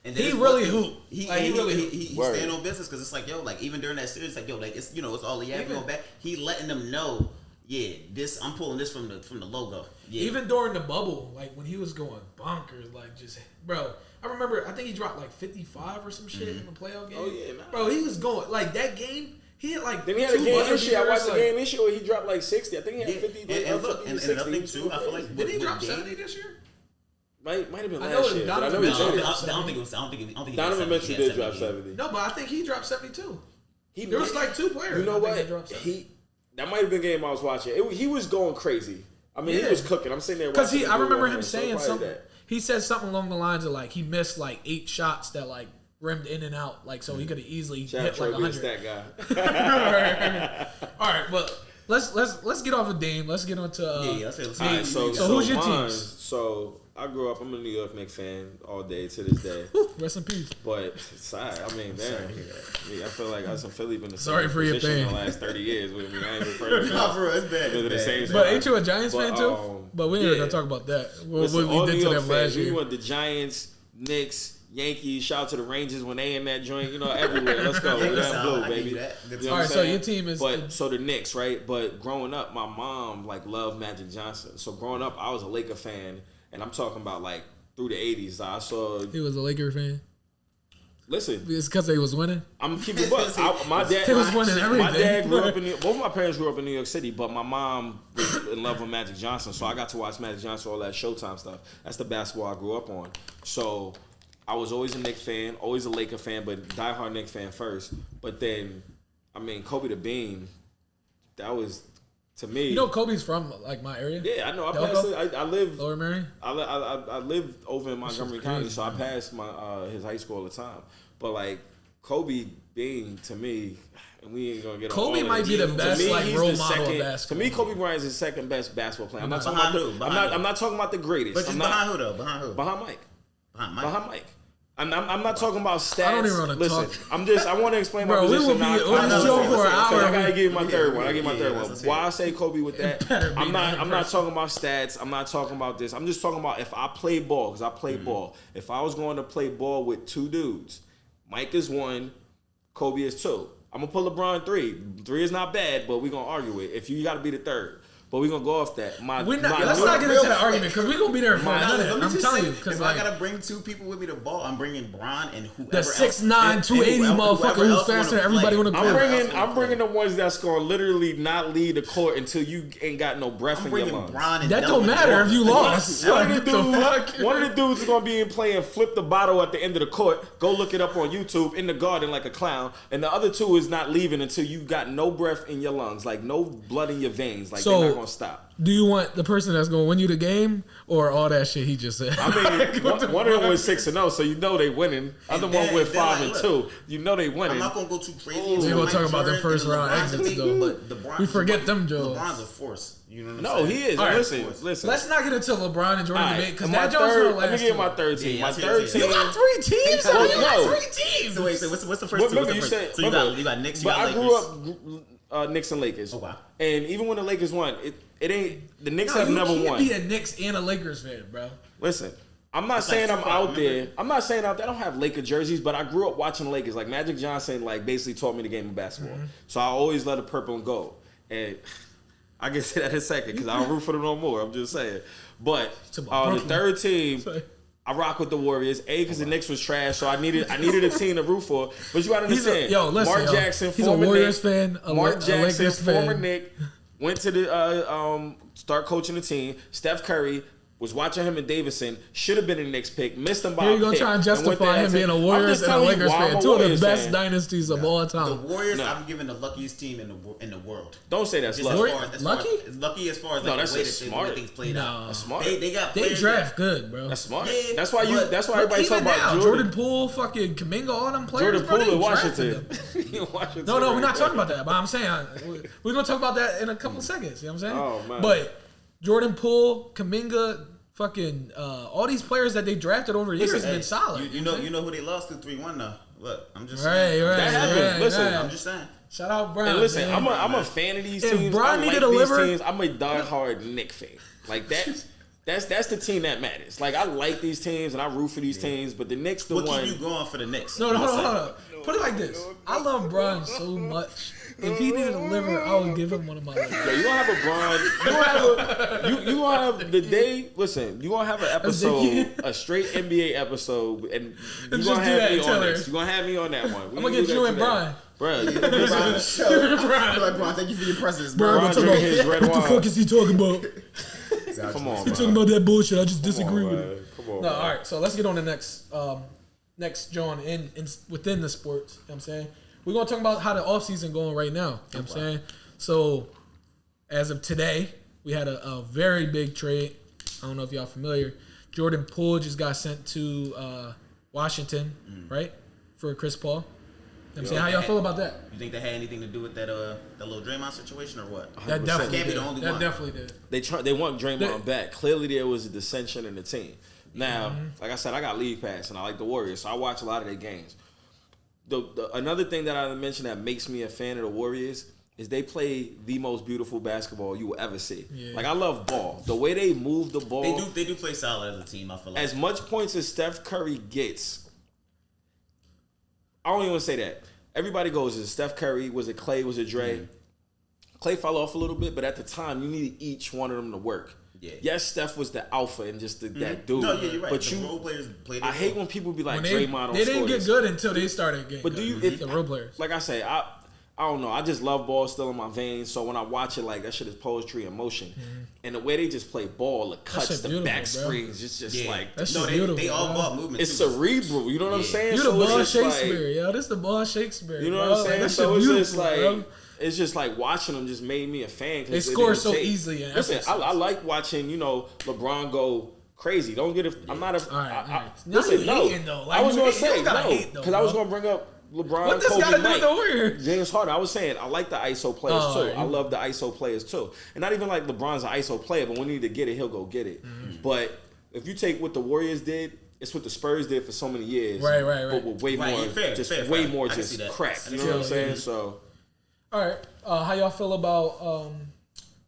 And he really hoop. He stand on business because it's like, yo, like even during that series, like, yo, like it's it's all he had going back. He letting them know, I'm pulling this from the logo. Yeah. Even during the bubble, like when he was going bonkers, like just bro. I remember, I think he dropped like 55 or some shit in the playoff game. Oh yeah, bro, he was going like that game. He had like. Then he had a game this year. I watched the game this year where he dropped like 60. I think he had 50. And look, and another thing too, I feel like did he drop 70 this year? Might have been last year. I don't think it was. Donovan Mitchell did drop 70. No, but I think he dropped 72. There was like two players. You know what? That might have been the game I was watching. He was going crazy. I mean, he was cooking. I'm sitting there watching. Because I remember him saying something. He said something along the lines of like he missed like 8 shots that like rimmed in and out, like so he could have easily hit like 100. That guy. All right, but let's get off of Dame. Let's get on to let's say so who's your teams? So I grew up. I'm a New York Knicks fan all day to this day. Rest in peace. But sorry, I mean, damn. I feel like us in Philly been the same position in the last 30 years with me. I ain't been afraid. No, bro, it's bad. It's bad. But ain't you a Giants fan too? But we ain't gonna talk about that. What we did to them last year. We went the Giants, Knicks, Yankees. Shout out to the Rangers when they in that joint. Everywhere. Let's go. Red and blue, baby. All right, so your team is. But so the Knicks, right? But growing up, my mom like loved Magic Johnson. So growing up, I was a Laker fan, and I'm talking about like through the 80s. I saw. He was a Laker fan. Listen, it's because they was winning. I'm keeping it buck. My dad was winning everything. My dad grew up both of my parents grew up in New York City, but my mom was in love with Magic Johnson, so I got to watch Magic Johnson, all that Showtime stuff. That's the basketball I grew up on. So I was always a Knicks fan, always a Laker fan, but diehard Knicks fan first. But then, I mean, Kobe the Bean, that was. To me, Kobe's from like my area. Yeah, I know. I live Lower Marion. I live over in Montgomery County, so I pass his high school all the time. But like Kobe being to me, and we ain't gonna get Kobe might be the best role model of basketball. To me, Kobe Bryant is the second best basketball player. I'm not talking about the greatest. But just behind who though? Behind who? Behind Mike. Behind Mike. I'm not talking about stats. I don't even want to talk. I want to explain my position. We'll just joke for an hour. I gotta give you my third one. Why I say Kobe with that? I'm not talking about stats. I'm not talking about this. I'm just talking about if I play ball, because I play ball. If I was going to play ball with two dudes, Mike is 1, Kobe is 2. I'm gonna put LeBron 3. 3 is not bad, but we're gonna argue it. If you got to be the third. But we're going to go off that. Let's not get into that argument because we're going to be there for a minute. I'm telling you. If I got to bring 2 people with me to ball, I'm bringing Bron and whoever the 6'9", 280 motherfucker who's faster than everybody on the court. I'm bringing the ones that's going to literally not leave the court until you ain't got no breath in your lungs. That don't matter if you lost. One of the dudes is going to be in playing flip the bottle at the end of the court. Go look it up on YouTube in the garden like a clown. And the other 2 is not leaving until you got no breath in your lungs, like no blood in your veins. Like they're not going to gonna stop. Do you want the person that's gonna win you the game or all that shit he just said? I mean, one of them went 6-0, so you know they winning. Other one went 5-2. You know they winning. I'm not gonna go too crazy. We're gonna talk about them first round exits though. But LeBron, we forget them, Joe. LeBron's a force. You know what I'm No, saying? he is. Right. Listen. Let's not get into LeBron and Jordan All right, debate because my that Jones gonna third. Let me last. get my third team. Yeah, My yes, third yes, team. yes. You got 3 teams. Well, You got no. 3 teams. So wait, what's the first But two? remember, What's the you first? said. So you got Knicks. You But got I grew up Knicks and Lakers. Oh, wow. And even when the Lakers won, it ain't the Knicks No, have you never can't won. be a Knicks and a Lakers fan, bro. Listen, I'm not It's saying like I'm Tupac, out there. remember? I'm not saying out there. I don't have Laker jerseys, but I grew up watching the Lakers. Like Magic Johnson, like basically taught me the game of basketball. Mm-hmm. So I always love the purple and gold. And I can say that in a second because I don't root for them no more. I'm just saying. But the Brooklyn. third team, I rock with the Warriors. Because the Knicks was trash, so I needed a team to root for. But you gotta understand, Mark Jackson, he's former a Warriors Knick, fan. Mark Jackson, Lakers former fan. Knick, went to the start coaching the team. Steph Curry was watching him in Davidson. Should have been a Knicks pick. Missed him by Here a you gonna pick. try and and went justify there him being a I'm Warriors just and a telling you Lakers why I'm fan. a 2 of the Warriors best fan. dynasties of all The time. Warriors, No. I'm giving the luckiest team in the world. Don't say that's Just luck. Lucky? lucky as far as No, like that's the way just that smart. the way things played out. That's smart. They got They players draft good, bro. That's smart. Yeah, That's why you. but- That's why Look, everybody talk even about now, Jordan. Poole, fucking Kuminga, all them players, Jordan bro, Poole they in drafted Washington. them. In Washington. No, we're not talking about that. But I'm saying we're gonna talk about that in a couple seconds. You know what I'm saying? Oh, man. But Jordan Poole, Kuminga, fucking all these players that they drafted over years Listen, have been solid. You know who they lost to 3-1 now. Look, I'm just Right, saying. right, That happened. right, Listen, right. I'm just saying. Shout out Brown. And listen, man. I'm a fan of these If teams. Bron I needed like a these liver- teams. I'm a diehard Knick fan. Like that's the team that matters. Like I like these teams and I root for these teams, but the Knicks the What one. keep you going for the Knicks? No, hold on. Put it like this. I love Bron so much. If he needed a liver, I would give him one of my livers. Yo, you gonna have a Bron. You gonna have the day. Listen, you gonna have an episode, a straight NBA episode, and you Just gonna do have that, me on Taylor. this. You gonna have me on that one. I'm gonna get you and Bron. Bro, Like, Bron, thank you for your presence, Bron, bro. Bron talk drinking about- his red what the wine. fuck is he talking about? Come on, Talking man. about that bullshit. I just disagree with it. Come on. No, man. all right. So let's get on the next John in within the sports. You know what I'm saying? We're gonna talk about how the offseason going right now. You know what I'm saying? So as of today, we had a very big trade. I don't know if y'all familiar. Jordan Poole just got sent to Washington, right? For Chris Paul. You know what I'm saying? How y'all feel about that? You think that had anything to do with that little Draymond situation or what? That 100%. definitely Can't be did. the only That one. definitely did. They want Draymond They- back. Clearly, there was a dissension in the team. Now, Mm-hmm. like I said, I got league pass and I like the Warriors, so I watch a lot of their games. Another thing that I mentioned that makes me a fan of the Warriors is they play the most beautiful basketball you will ever see. Yeah. Like I love ball. The way they move the ball. They do play solid as a team. I feel like As much points as Steph Curry gets, I don't even say that. Everybody goes, is it Steph Curry? Was it Clay? Was it Dre? Clay fell off a little bit, but at the time, you needed each one of them to work. Yeah. Yes, Steph was the alpha and just that dude. No, yeah, you're right. But The role players played. I hate when people be like, When they Draymond don't didn't score get this. good until they started getting But good. do you? If, the role players? Like I say, I don't know. I just love ball still in my veins. So when I watch it, like that shit is poetry in motion. And the way they just play ball, the cuts, shit's the beautiful, back bro. screens, it's just like That's No, just they beautiful. all bro. ball movement. it's too. cerebral. You know what I'm saying? You the So it's ball just like- Shakespeare, yo. This the ball Shakespeare. You know bro. what I'm saying? Like, that So shit it's beautiful, just like bro. it's just like watching them just made me a fan. 'Cause They it score didn't so take- easily and Listen, I effortlessly. like watching LeBron go crazy. Don't get it. I'm not a. All right, I- all right. Now Listen, you no. hating, though. Like, I was you gonna hate- you say don't gotta no hate, though, because I was bro. gonna bring up LeBron. What this Kobe, gotta do with Mike, the Warriors? James Harden. I was saying I like the ISO players Oh, too. you- I love the ISO players too, and not even like LeBron's an ISO player, but when he need to get it, he'll go get it. Mm-hmm. But if you take what the Warriors did. It's what the Spurs did for so many years, Right. But with way Right, more, yeah, fair, just fair, way fair. more, I can just see that. crack. I You can know what I'm see saying? that. So. All right. How y'all feel about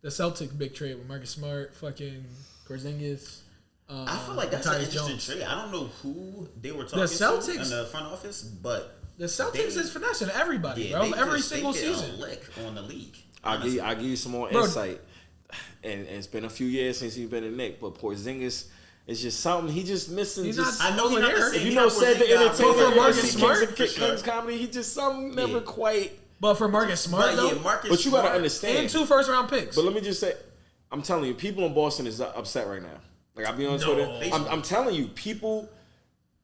the Celtics big trade with Marcus Smart, fucking Porzingis? I feel like that's an Tyus interesting Jones. trade. I don't know who they were talking Celtics- to in the front office, but The Celtics They- is finessing everybody, yeah, bro. they Every just- single they get season. a lick on the league. I'll give you some more Bro. insight. And it's been a few years since he's been a Knick, but Porzingis is just something he just missing. He's just, not I know he's not the there. same. if you He's know, not said the Porzingis, entertainer, but for Marcus Kings Smart, of for sure. Kings comedy, he just something never Yeah. quite. But for Marcus Smart, But though, yeah, Marcus. But you gotta Smart- understand. and 2 first-round picks. But let me just say, I'm telling you, people in Boston is upset right now. Like I'll be on No. Twitter. I'm telling you, people.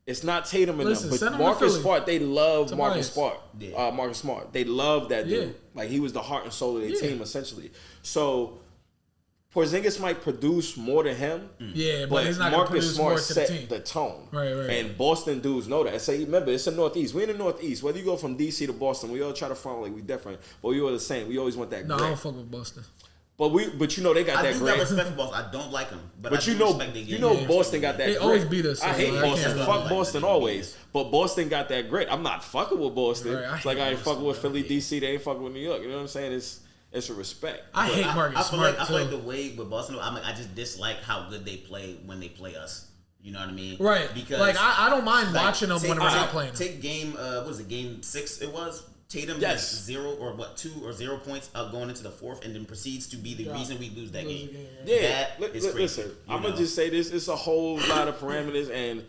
It's not Tatum and Listen, them, send but him to Marcus Philly. Smart. They love Tobias. Marcus Smart. Yeah. Marcus Smart. They love that dude. Yeah. Like he was the heart and soul of their Yeah. team, essentially. So Porzingis might produce more than him. Yeah, but he's not going to Marcus produce more Smart to the set team. the tone. Right. And Boston dudes know that. Say, remember, it's the Northeast. We're in the Northeast. Whether you go from DC to Boston, we all try to front like we different, but we all the same. We always want that No, I grit. don't fuck with Boston. But you know they got I that do grit. got respect for Boston. I don't like them, but I You do know, respect their you game. know, Yeah. Boston got that They grit. always beat us, I so hate I Boston. can't Fuck lie. Boston always. But Boston got that grit. I'm not fucking with Boston. Right, I It's like hate I ain't Boston, fucking with bro. Philly, DC. They ain't fucking with New York. You know what I'm saying? It's a respect. I hate Marcus I feel Smart, like too. the way with Boston, I just dislike how good they play when they play us. You know what I mean? Right. Because Like, I don't mind like, watching them when we're not playing them. Take game, what was it, game 6 it was? Tatum Yes. has 2 or 0 points going into the fourth and then proceeds to be the reason we lose that game. Yeah, That is crazy. listen, I'm gonna just say this: it's a whole lot of parameters, and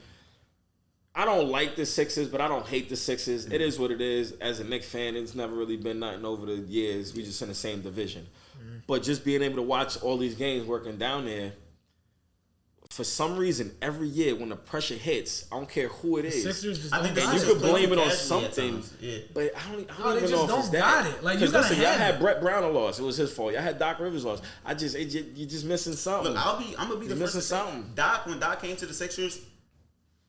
I don't like the Sixers, but I don't hate the Sixers. It is what it is. As a Knicks fan, it's never really been nothing over the years. We just in the same division, but just being able to watch all these games working down there. For some reason, every year when the pressure hits, I don't care who it is. Sixers just I don't think they got You just it. could play blame it on casually at something, times. Yeah. but I don't No, even they just know if don't it's got that. it. Like, you Because gotta listen, y'all have had it. Brett Brown a loss. It was his fault. Y'all had Doc Rivers loss. You just missing something. Look, I'm gonna be the You're first missing to say, something. When Doc came to the Sixers,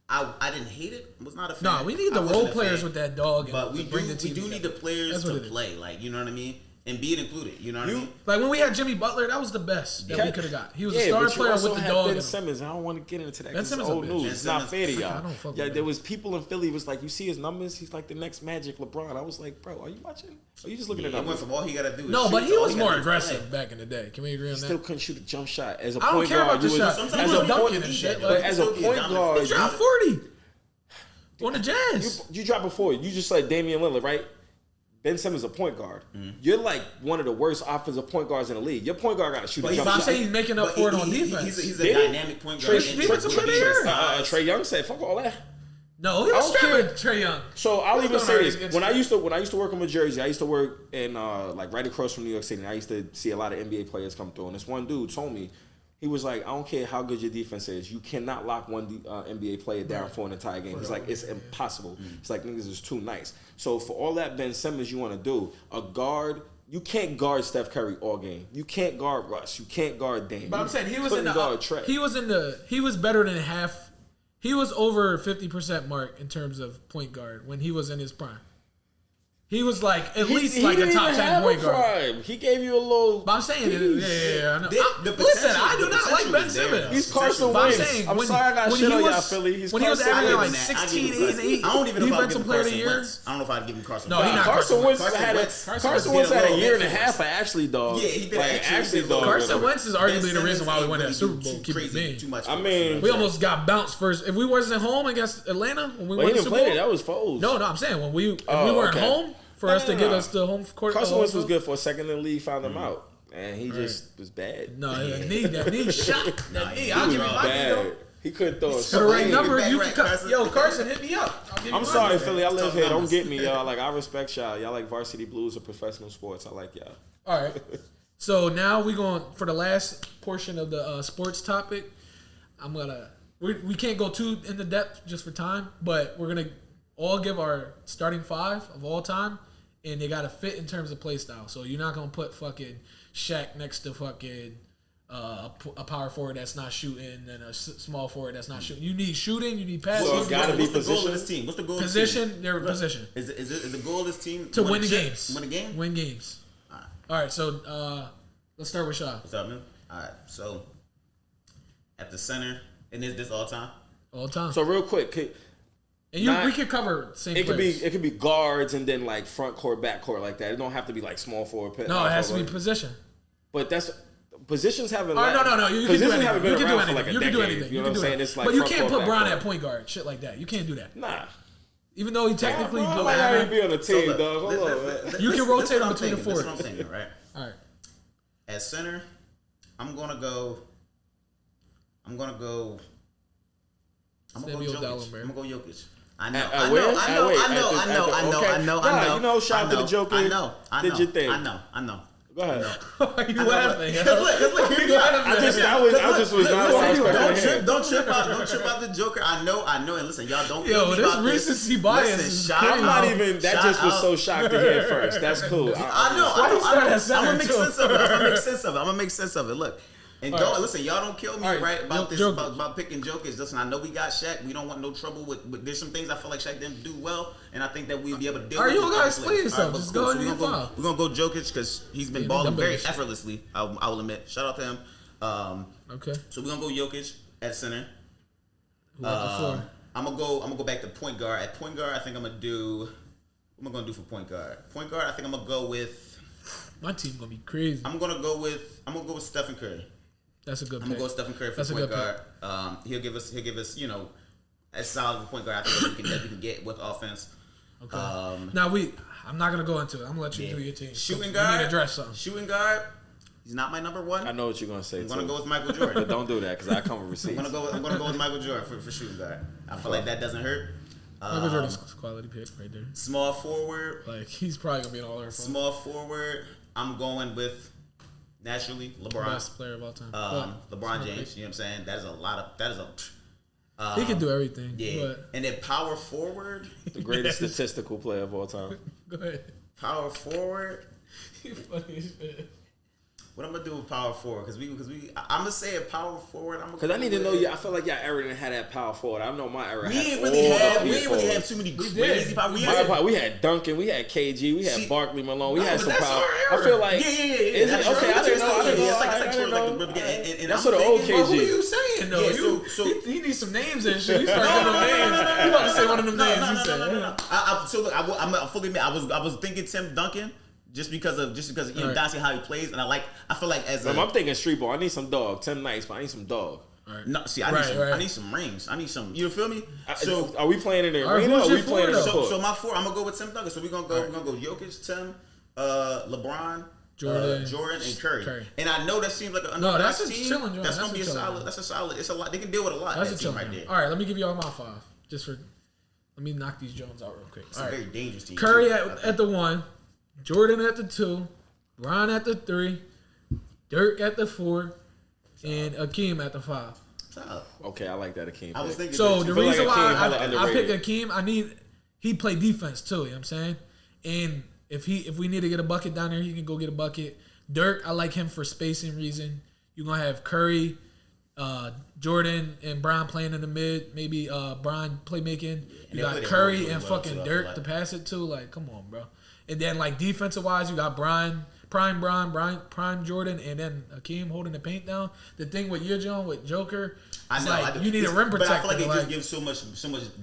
I didn't hate it. Was not a fan. No, we need the I wasn't role a players fan. with that dog. But And we bring the do team need together. the players That's what to it is. play. Like, you know what I mean? And being included. You know what I mean? Like when we had Jimmy Butler, that was the best that we could have got. He was a Yeah, star but you player also with the had dog. Ben in him. Simmons. I don't want to get into that. Ben 'Cause it's Simmons a old bitch. news. Ben It's not Simmons- fair to I y'all. don't fuck Yeah, with there Ben. was people in Philly was like, you see his numbers? He's like the next Magic LeBron. I was like, bro, are you watching? Are you just looking at He went numbers? from all he got to do is No, shoot but to he all was gotta more do is aggressive play. back in the day. Can we agree on He that? still couldn't shoot a jump shot. As a I don't point care guard, about the you was- shot. Sometimes He you was don't dunking need and that, shit. though. Like, But as a Still be point dominant. guard, he dropped 40 on the Jazz. you dropped before. You just like Damian Lillard, right? Ben Simmons is a point guard. You're like one of the worst offensive point guards in the league. Your point guard got to shoot But a he's jump I'm shot. saying he's making up But for it on he- defense. He's a Did he? dynamic point guard. Trey- And defensive with player of the his year. size- Trey Young said, "Fuck all that." No, he I was don't care. strapping Trey Young. So I'll He even was say going this: against when I him. used to work in New Jersey, I used to work in like right across from New York City. And I used to see a lot of NBA players come through. And this one dude told me, he was like, "I don't care how good your defense is, you cannot lock one NBA player down for an entire game." He's like, "It's impossible." It's like niggas is too nice. So for all that Ben Simmons you want to do, a guard. You can't guard Steph Curry all game. You can't guard Russ. You can't guard Dame. But I'm You saying he was couldn't in the guard Trey. he was better than half. He was over 50% mark in terms of point guard when he was in his prime. He was like at least like a didn't top even 10 have point a guard. prime. He gave you a little. But I'm saying, yeah, I know. The Listen, potential- I do the not like potential Ben is there, Simmons. though. He's Carson But I'm Wentz. saying, I'm when- sorry I got when shit he on y'all, was- Philly. He's when he was Carson averaging Wentz. like I give 16, him 8, 8 I don't even know if I'd give defensive him player of the Carson year. Wentz. I don't know if I'd give him Carson No, Wentz. he not Carson Wentz Carson had a Wentz- Carson did Wentz had a little year and a bit for half us. of Ashley dog. Yeah, he did like actually Ashley did dog. little- Carson Wentz is arguably the Ben reason why we Simmons won that ain't Super really Bowl. too Keep it crazy, being. too much. I for mean- us. We almost got bounced first. If we wasn't home against Atlanta when we But won he the didn't Super play Bowl, that. That was Foles. no, I'm saying when we Oh, weren't okay. home for us to No. get us to home court. Carson Wentz was good for a second in the league, found Mm. him out. And he just was bad. No, that knee shot. That knee. he I'll was give you wrong. my knee though. Bad. He couldn't throw a For the right swing. number, Back you right, can cut. Carson. Yo, Carson, hit me up. I'll give you I'm my sorry, number. Philly. I live Talk here. Don't numbers. get me, y'all. Like I respect y'all. Y'all like varsity blues or professional sports. I like y'all. All right. So now we going for the last portion of the sports topic. We can't go too into depth just for time, but we're gonna all give our starting five of all time, and they gotta fit in terms of play style. So you're not gonna put fucking Shaq next to fucking a power forward that's not shooting and a small forward that's not shooting. You need shooting. You need passing. So it's gotta be What's the goal of position? this team? What's the goal of this position. team? Their position Is the goal of this team to win the chip? games. Win the game? Win games. All right. So let's start with Shaw. What's up, man? All right. So at the center, and is this all time? All time. So real quick, We could cover same. it players. could be guards and then like front court, back court like that. It don't have to be like small forward. No, it has to be position. But that's positions haven't. No. You can do positions anything. haven't been You can do around for anything. like a You can do decade. anything. You You know can what I'm do saying? it. It's like But you front can't court, put Brown back at court. point guard. Shit like that. You can't do that. Nah. Even though he technically Bro, I do might not even it. be on the team, look, dog. Hold on, man. You can rotate them between the That's fours. what I'm saying, right? All right. At center, I'm gonna go Samuel Jokic. Dallenberg. I'm gonna go Jokic. I know. At I where? know. At I know. where? I know. At I the- know. at I the- know. okay. I know. Nah, I know. you know, shout out to the Joker. I know. I know. Did your thing. I know. I know. Go ahead. Why are you laughing? Look, You laughing? I just was not respecting him. Don't trip out the Joker. I know, and listen, y'all don't. Yo, feel me this about recency bias Listen, is shout crazy. I'm not out- even. That shout just was out- so shocked to hear first. That's cool. I know. Why you start at I'm center, gonna make too? sense of it. I'm gonna make sense of it. Look, And All don't right. listen, y'all don't kill me, All right, right? About this, Jokic. about picking Jokic. Listen, I know we got Shaq. We don't want no trouble with. There's some things I feel like Shaq didn't do well, and I think that we'd be able to deal All right, with. you don't it. gotta explain yourself. but Just cool. go So into your file. We're gonna go Jokic because he's been Yeah, balling them very bitches. effortlessly. I will admit. Shout out to him. Okay. So we're gonna go Jokic at center. Who at the floor? I'm gonna go back to point guard. At point guard, I think I'm gonna do. What am I gonna do for point guard? Point guard, I think I'm gonna go with. My team gonna be crazy. I'm gonna go with Stephen Curry. That's a good I'm pick. gonna go with Stephen Curry for That's a point good guard. He'll give us, you know, as solid of a point guard I think that we can get with offense. Okay. Now I'm not gonna go into it. I'm gonna let you do your team. Shooting You guard. need to address something. Shooting guard. He's not my number one. I know what you're gonna say. I'm gonna too. go with Michael Jordan. But don't do that because I come with I'm receipts. gonna go with Michael Jordan for shooting guard. I feel like that doesn't hurt. Michael Jordan's a quality pick right there. Small forward. Like he's probably gonna be an all-star. Small forward. I'm going with naturally LeBron. Best player of all time. LeBron James. You know what I'm saying? That is a lot of. That is a. He can do everything. Yeah. But And then power forward. The greatest statistical player of all time. go ahead. Power forward. You funny as shit. What I'm gonna do with power forward? Because I'm gonna say a power forward. Because I need to know you. I feel like y'all era didn't have that power forward. I know my era. We had ain't all really the have. key We ain't really have forwards. too many did. crazy power. We had Duncan, we had KG, we had See- Barkley Malone, we No, had but some that's power. our I feel like Yeah. Is That's it okay? I didn't know. I didn't know. It's like I didn't know. and That's I'm what the old thinking, But who KG. you saying though? Yeah, so he needs some names and shit. You start giving them names. You about to say one of them names? You said. So look, I'm fully admit I was thinking Tim Duncan just because you know Right. Dante how he plays, and I feel like as a I'm thinking street ball. I need some dog. Tim Nice, but I need some dog. no, see I Right. need some rings. I need some. You feel me? So are we playing in the All right, arena who's or your we playing in the forward, court? So my four, I'm gonna go with Tim Duncan. So we're gonna go Jokic, Tim, LeBron, Jordan, and Curry. And I know that seems like an No, that's underdog a team. chilling joint. That's That's gonna be a a chilling solid. joint. That's a solid. It's a lot. They can deal with a lot. That's That a team challenge. right there. All right, let me give you all my 5. Just for, let me knock these Jones out real quick. It's All a right. very dangerous team. Curry too. at the 1, Jordan at the 2, Bron at the 3, Dirk at the 4, and Akeem at the 5. Solid. Okay, I like that Akeem. I was pick. thinking. So that the too. reason like Akeem why hella I picked underrated. Akeem, he play defense too. You know what I'm saying? And if we need to get a bucket down there, he can go get a bucket. Dirk, I like him for spacing reason. You're gonna have Curry, Jordan, and Bron playing in the mid. Maybe Bron playmaking. You they'll got play their Curry role and really well, fucking too, I feel Dirk like. to pass it to. Like, come on, bro. And then like defensive wise, you got Prime Jordan, and then Akeem holding the paint down. The thing with your John with Joker, I it's know. like I do. you need a rim protector. But I feel like it like, just gives so much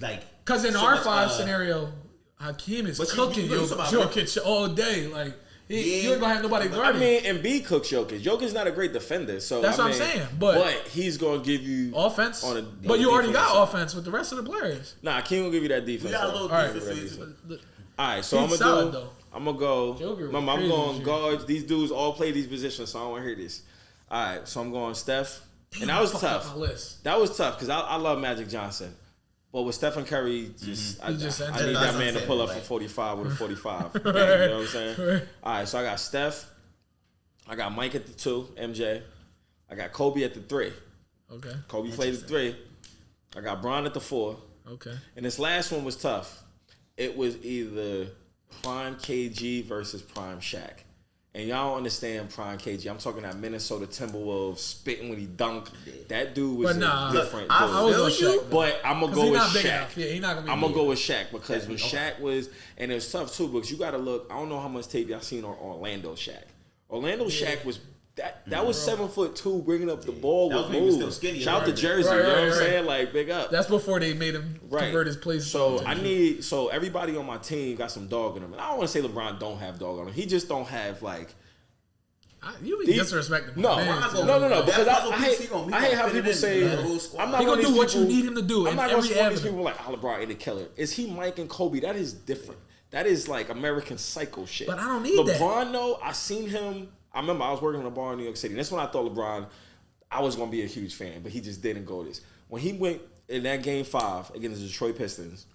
like. because in so our much, 5 scenario, Hakeem is but you- cooking you talking about- Jokic all day. Like you Yeah. ain't gonna have nobody I guarding. mean, Embiid cooks Jokic. Jokic's not a great defender, so That's I what I'm mean, saying, but- he's gonna give you offense, on a but you already defensive got side. offense with the rest of the players. Nah, King will give you that defense. We got a though. little All right. defense. All right, so He's I'm solid, gonna though. I'm gonna go. Joker was Remember, I'm crazy going this year. guards. These dudes all play these positions, so I don't want to hear this. All right, so I'm going Steph, and that was Fucked up tough. my list. That was tough because I love Magic Johnson, but with Stephen Curry, just I He just need entered. that That's man to what pull I'm up saying, for 45 with a 45. You Right. know what I'm saying? Right. All right, so I got Steph, I got Mike at the 2, MJ, I got Kobe at the 3. Okay, Kobe played the 3. I got Bron at the 4. okay. And this last one was tough. It was either Prime KG versus Prime Shaq. And y'all don't understand Prime KG. I'm talking that Minnesota Timberwolves spitting when he dunked. That dude was But nah, a different I dude. I was feel on you, Shaq, But I'm going to 'cause go he with not big Shaq. enough. Yeah, he not gonna be. I'm going to big. go with Shaq because when Shaq was, and it was tough too because you got to look, I don't know how much tape y'all seen on Orlando Shaq. Orlando Shaq was, that was 7'2", bringing up the ball That with was when he was still moves. skinny, Shout out to right? Jersey, Right, you know what I'm right. saying? Like, big up. That's before they made him convert his plays. So everybody on my team got some dog in him. And I don't want to say LeBron don't have dog on him. He just don't have like You be these- disrespecting. no, my man, not too. gonna- no. That Because puzzle I piece, hate, he gonna I hate how fit it people in say the whole squad. I'm not He one gonna of do these what you people- need him to do I'm in not gonna every support these avenue. people like LeBron ain't a killer. Is he Mike and Kobe? That is different. That is like American psycho shit. But I don't need that. LeBron though. I seen him. I remember I was working in a bar in New York City. And that's when I thought LeBron. I was gonna be a huge fan, but he just didn't go this. When he went in that game 5 against the Detroit Pistons,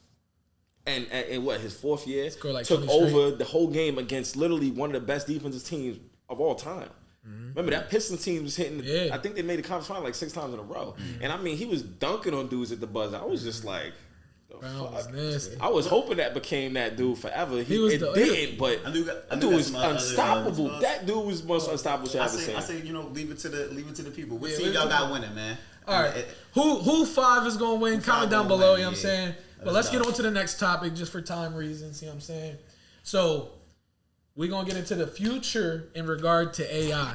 and in what his 4th year, Scored like took 20 straight. over the whole game against literally one of the best defensive teams of all time. Remember that Pistons team was hitting. Yeah. I think they made the conference final like 6 times in a row. And I mean, he was dunking on dudes at the buzzer. I was just like, the Brown was nasty. I was hoping that became that dude forever. He was it the- didn't, but I knew that dude got was some other unstoppable. stuff. That dude was the most unstoppable shit I I've ever say, seen. you know, leave it to the people. What Yeah, team leave it y'all to got the- winning, man? All right. Who 5 is going to win? Comment down gonna below, win, you know what I'm yeah. saying? But Let let's us get know. on to the next topic just for time reasons, you know what I'm saying? So, we're going to get into the future in regard to AI.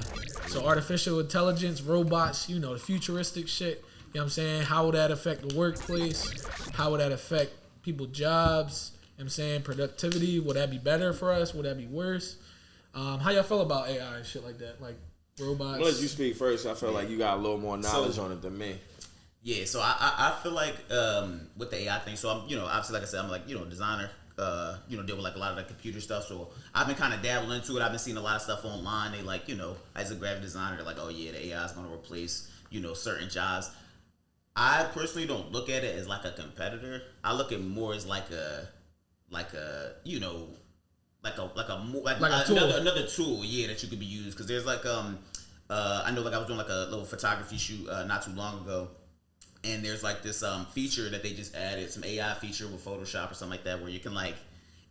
So, artificial intelligence, robots, you know, the futuristic shit, you know what I'm saying? How would that affect the workplace? How would that affect people's jobs? You know what I'm saying? Productivity, would that be better for us? Would that be worse? How y'all feel about AI and shit like that? Like, robots? I'll let you speak first. I feel like you got a little more knowledge So- on it than me. Yeah, so I feel like with the AI thing, so I'm, you know, obviously, like I said, I'm like, you know, designer, you know, deal with like a lot of the computer stuff. So I've been kind of dabbling into it. I've been seeing a lot of stuff online. They like, you know, as a graphic designer, they're like, oh yeah, the AI is going to replace, you know, certain jobs. I personally don't look at it as like a competitor. I look at it more as like a, you know, like a tool. another tool, yeah, that you could be used. Because there's like I know like I was doing like a little photography shoot not too long ago. And there's like this feature that they just added, some AI feature with Photoshop or something like that, where you can like,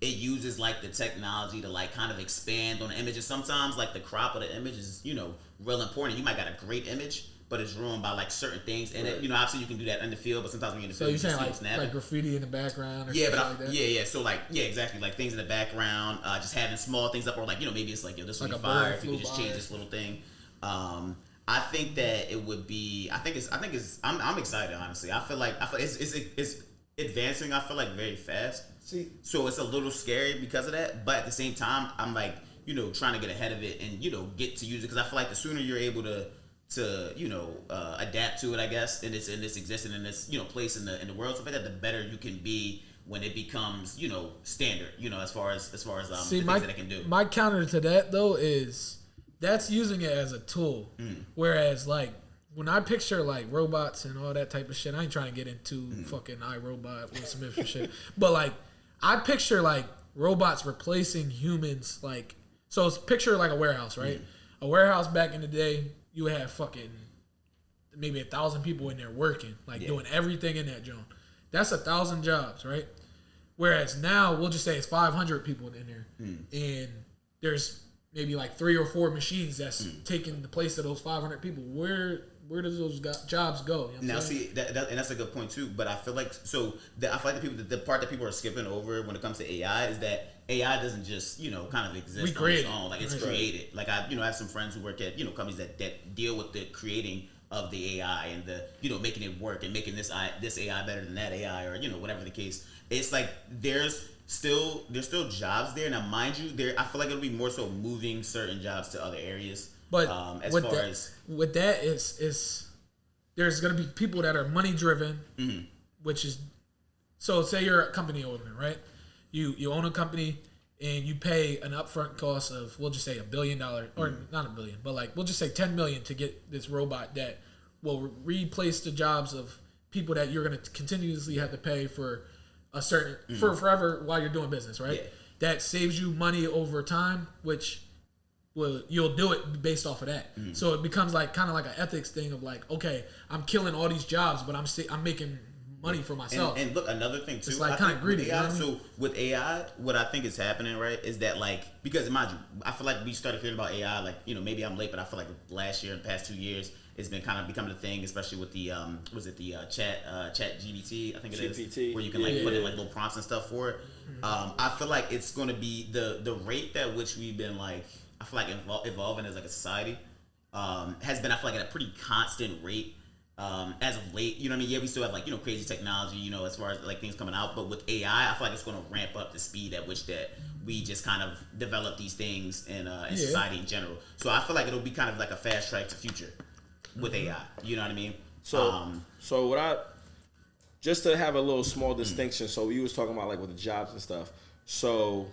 it uses like the technology to like kind of expand on the images. Sometimes like the crop of the image is, you know, real important. You might got a great image, but it's ruined by like certain things. And it, you know, obviously you can do that in the field, but sometimes when you're in the So field, you're you saying just like, snap it. like graffiti in the background or Yeah, something but like that? yeah. So like, yeah, exactly. Like things in the background, just having small things up, or like, you know, maybe it's like, yo, this would Like be a bird fire if you flew could just by. change this little thing. I think that it would be. I'm excited. Honestly, I feel it's advancing. I feel like very fast. See, So it's a little scary because of that. But at the same time, I'm like, you know, trying to get ahead of it and, you know, get to use it, because I feel like the sooner you're able to you know, adapt to it, I guess, and it's existing in this, you know, place in the world, so that the better you can be when it becomes, you know, standard, you know, as far as See, the things that it can do. my counter to that though is that's using it as a tool. Whereas like when I picture like robots and all that type of shit, I ain't trying to get into fucking iRobot, Will Smith and shit. But like I picture like robots replacing humans, like, so it's picture like a warehouse, right? A warehouse back in the day, you would have fucking maybe 1,000 people in there working, like doing everything in that joint. That's 1,000 jobs, right? Whereas now we'll just say it's 500 people in there, and there's maybe like 3 or 4 machines that's taking the place of those 500 people. Where does those jobs go? You know what I'm Now, saying? see, that, and that's a good point too. But I feel like I feel like the part that people are skipping over when it comes to AI is that AI doesn't just, you know, kind of exist on its own. Like it's created. Like I have some friends who work at, you know, companies that deal with the creating of the AI and the, you know, making it work and making this AI better than that AI, or, you know, whatever the case. It's like there's still jobs there. Now, mind you, I feel like it'll be more so moving certain jobs to other areas. But as with far that, as with that is there's gonna be people that are money driven, which is, so say you're a company owner, right? You own a company and you pay an upfront cost of, we'll just say $1 billion, or not $1 billion, but like we'll just say 10 million to get this robot that will replace the jobs of people that you're gonna continuously have to pay for a certain for forever while you're doing business, right? Yeah. That saves you money over time, which you'll do it based off of that. So it becomes like kind of like an ethics thing of like, okay, I'm killing all these jobs, but I'm making money for myself. And look, another thing too, It's like I kinda think greedy, with you know AI, what I mean? so with AI, what I think is happening, right, is that like, because mind you, I feel like we started hearing about AI, like, you know, maybe I'm late, but I feel like last year and the past 2 years, it's been kind of becoming a thing, especially with the chat GBT, I think it is, GPT, where you can like put in like little prompts and stuff for it. I feel like it's going to be the rate at which we've been like, I feel like evolving as like a society has been, I feel like, at a pretty constant rate. As of late, you know what I mean? Yeah, we still have like, you know, crazy technology, you know, as far as like things coming out, but with AI, I feel like it's going to ramp up the speed at which that we just kind of develop these things in society in general. So I feel like it'll be kind of like a fast track to future with AI. You know what I mean? So what I, just to have a little small distinction. So you was talking about like with the jobs and stuff. So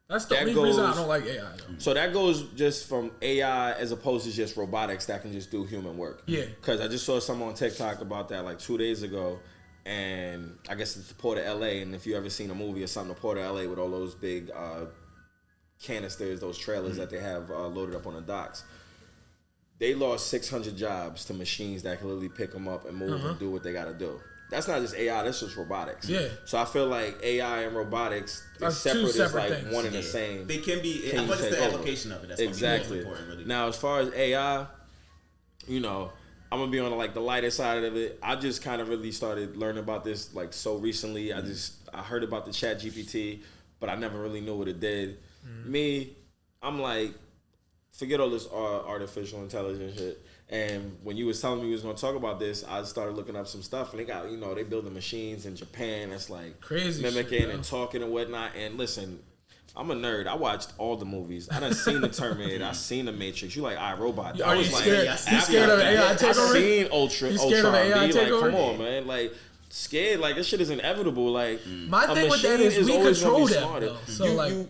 That's the only reason I don't like AI, though. So that goes just from AI as opposed to just robotics that can just do human work. Yeah. Because I just saw someone on TikTok about that like 2 days ago, and I guess it's the Port of LA. And if you ever seen a movie or something, the Port of LA with all those big canisters, those trailers that they have loaded up on the docks, they lost 600 jobs to machines that can literally pick them up and move and do what they got to do. that's not just AI. That's just robotics. Yeah. So I feel like AI and robotics Are is two separate. Is separate like things. one and the same. They can be. Can I you feel like it's take the over? application of it. That's Exactly. What most important, really. Now, as far as AI, you know, I'm gonna be on like the lighter side of it. I just kind of really started learning about this like so recently. I heard about the Chat GPT, but I never really knew what it did. Me, I'm like, forget all this artificial intelligence shit. And when you was telling me we was gonna talk about this, I started looking up some stuff, and they got, they building machines in Japan that's like Crazy mimicking shit, and talking and whatnot. And listen, I'm a nerd. I watched all the movies. I done seen the Terminator. I seen the Matrix. You like iRobot? Are I you was like, scared? yeah, You scared of AI takeover? I seen Ultron. You scared of AI B. Like, takeover? come on, man. Like, scared. Like, this shit is inevitable. Like, My a thing with that machine is we always gonna control be them, smarter. though. So,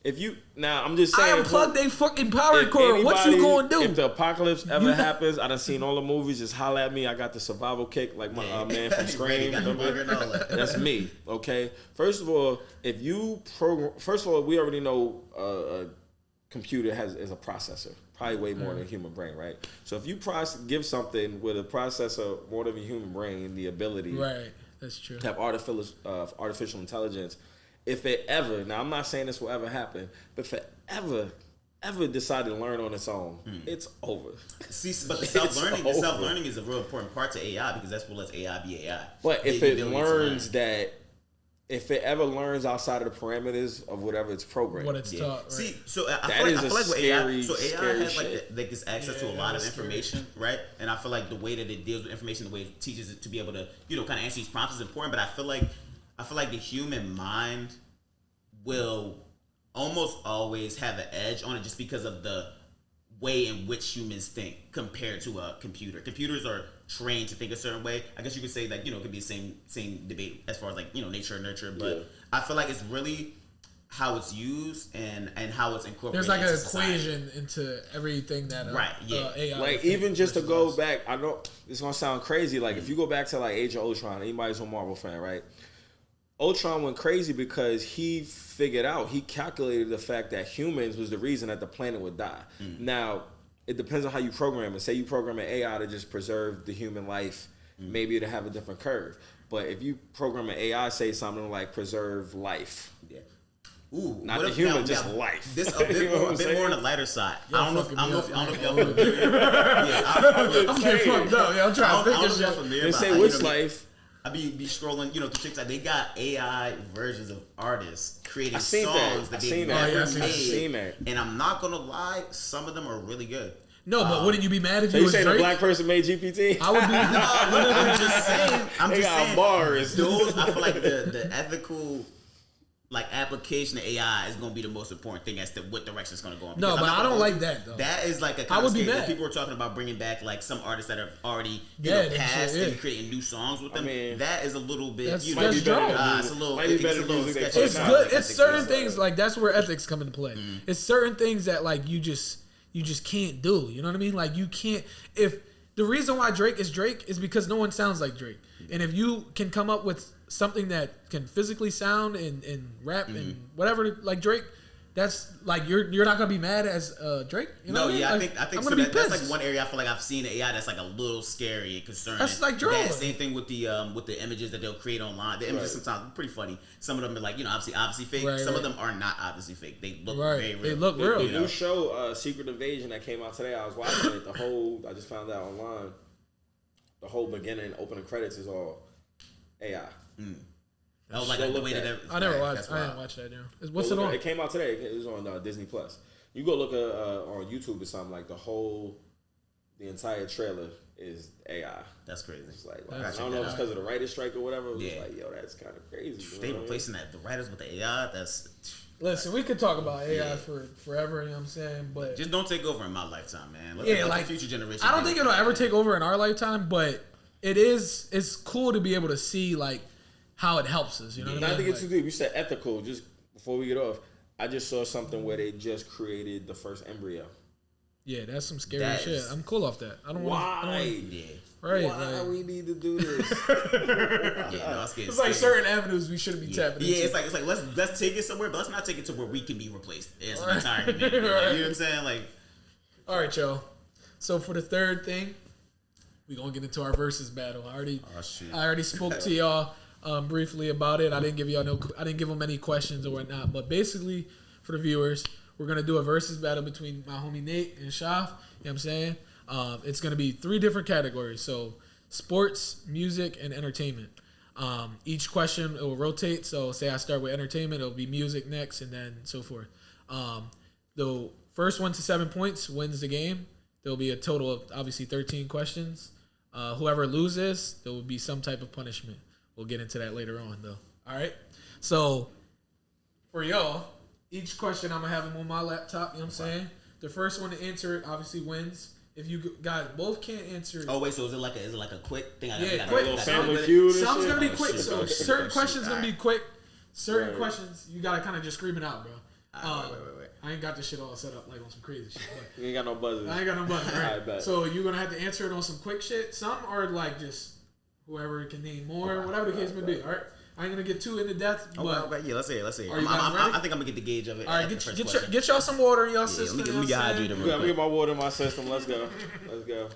If you now, I'm just I saying. unplugged a fucking power if cord. What you anybody- gonna do? If the apocalypse ever You- happens, I done seen all the movies. Just holla at me. I got the survival kick, like my man from Scream. Got the burger and all that. That's me. Okay. First of all, if you program, first of all, we already know a computer is a processor, probably way more than a human brain, right? So if you give something with a processor more than a human brain, the ability Right, that's true. to have artificial intelligence, if it ever, now I'm not saying this will ever happen, but if it ever decide to learn on its own, it's over. See, but the It's self-learning, over. is a real important part to AI because that's what lets AI be AI. But if The it ability to learns learn. if it ever learns outside of the parameters of whatever it's programmed, What it's taught, right? See, so I That feel is like, a with AI, scary, so AI scary has shit. like this access to a Yeah, lot of that's scary. information, right? And I feel like the way that it deals with information, the way it teaches it to be able to, kind of answer these prompts is important. But I feel like the human mind will almost always have an edge on it just because of the way in which humans think compared to a computer. Computers are trained to think a certain way. I guess you could say that, it could be the same debate as far as like, nature and nurture, but Yeah. I feel like it's really how it's used and how it's incorporated. There's like an into society. equation into everything that Right, yeah. AI. like think even just to versus go us. back, I know it's gonna sound crazy. Like if you go back to like Age of Ultron, anybody's a Marvel fan, right? Ultron went crazy because he calculated the fact that humans was the reason that the planet would die. Now, it depends on how you program it. Say you program an AI to just preserve the human life, maybe it'll have a different curve. But if you program an AI, say something like preserve life. Yeah. Ooh, Not what the if- human, now- just now, life. This a You bit, know more, what a I'm bit more on the saying? lighter side. Y'all I don't know fucking if me y'all up, familiar. I'm getting fucked up. Yeah, I'm trying to think I of don't know if y'all shit. familiar. They but say I, which life? I be scrolling, through TikTok. They got AI versions of artists creating I seen that. songs I that seen they that. never Oh, yeah, I made. seen that. And I'm not gonna lie, some of them are really good. No, but wouldn't you be mad if So you you was saying a Drake? black person made GPT? I would be. I'm just saying. They got bars. Those, I feel like the ethical application of AI is going to be the most important thing as to what direction it's going to go in. No, Because but I'm not I don't gonna- like that, though. That is like a I kind would of be scary. mad. People were talking about bringing back like some artists that have already Dead and passed shit, yeah. and creating new songs with them. mean, that is a little bit. That's- You that's know, dope. it's a little. Might be It's better a little music than sketchy. It's Nah, good. I It's think certain so. things like that's where ethics come into play. It's certain things that like you just can't do. You know what I mean? Like you can't. If the reason why Drake is because no one sounds like Drake, and if you can come up with something that can physically sound and rap and whatever like Drake. That's like you're not gonna be mad as Drake. You know No, what I mean? yeah, Like, I think I'm so. gonna be That's pissed. like one area I feel like I've seen the AI that's like a little scary and concerning. That's like drama. That same thing with the images that they'll create online. The images sometimes are pretty funny. Some of them are like obviously fake. Right, Some right. of them are not obviously fake. They look Right. very real. They look real. The new show, Secret Invasion, that came out today. I was watching it. I just found out online. The whole beginning, opening credits is all AI. That was like Go the look way at that it. I never watched. That's I didn't wild. watch that. What's Go it look on? It came out today. It was on Disney Plus. You go look on YouTube or something, like the entire trailer is AI. That's crazy. It's like, wow. That's I don't know if it's because of the writer's strike or whatever. It was Yeah. like, yo, that's kind of crazy. You They know what I mean? replacing the writers with the AI. That's Listen, we could talk about AI for forever. You know what I'm saying? But just don't take over in my lifetime, man. Let yeah, the like future generation. I don't think it'll ever take over in our lifetime, but it's cool to be able to see like how it helps us. You know what I Not to mean? get too deep, you said ethical. Just before we get off, I just saw something where they just created the first embryo. Yeah, that's some scary That shit. is- I'm cool off that. I don't want. Why? Yeah. Right? Why like- we need to do this? Yeah, no, I'm scared. it's like certain avenues we shouldn't be tapping into. Yeah, it's like let's take it somewhere, but let's not take it to where we can be replaced as an entire human. Like, Right. you know what I'm saying? Like, All right, y'all. So for the third thing, we gonna get into our versus battle. Oh, shit. I already spoke to y'all briefly about it. I didn't give them any questions or whatnot. But basically, for the viewers, we're gonna do a versus battle between my homie Nate and Shaf. You know what I'm saying? It's gonna be 3 different categories. So sports, music, and entertainment. Each question it will rotate. So say I start with entertainment, it'll be music next, and then so forth. The first 1 to 7 points wins the game. There will be a total of obviously 13 questions. Whoever loses, there will be some type of punishment. We'll get into that later on, though. All right. So for y'all, each question I'm gonna have them on my laptop. You know what I'm saying? The first one to answer it obviously wins. If you guys both can't answer it. Oh wait, so is it like a quick thing? Quick. little family feud. Some's gonna be quick. shit. So Oh, shit. certain Oh, questions shit. gonna be Alright. quick. Certain Right. questions you gotta kind of just scream it out, bro. Wait. I ain't got this shit all set up like on some crazy shit. But You ain't got no buzzers. I ain't got no button. I Right? bet. So you're gonna have to answer it on some quick shit. Some are like just whoever can name more, whatever the case may be. All right. I ain't gonna get too into depth, but Okay, yeah, let's hear it. Are you guys ready? I think I'm gonna get the gauge of it. all right, at the first get question. y'all some water in y'all Yeah, system. let you me know get what I'm saying? hydrated Let real me quick. get my water in my system. Let's go. Let's go.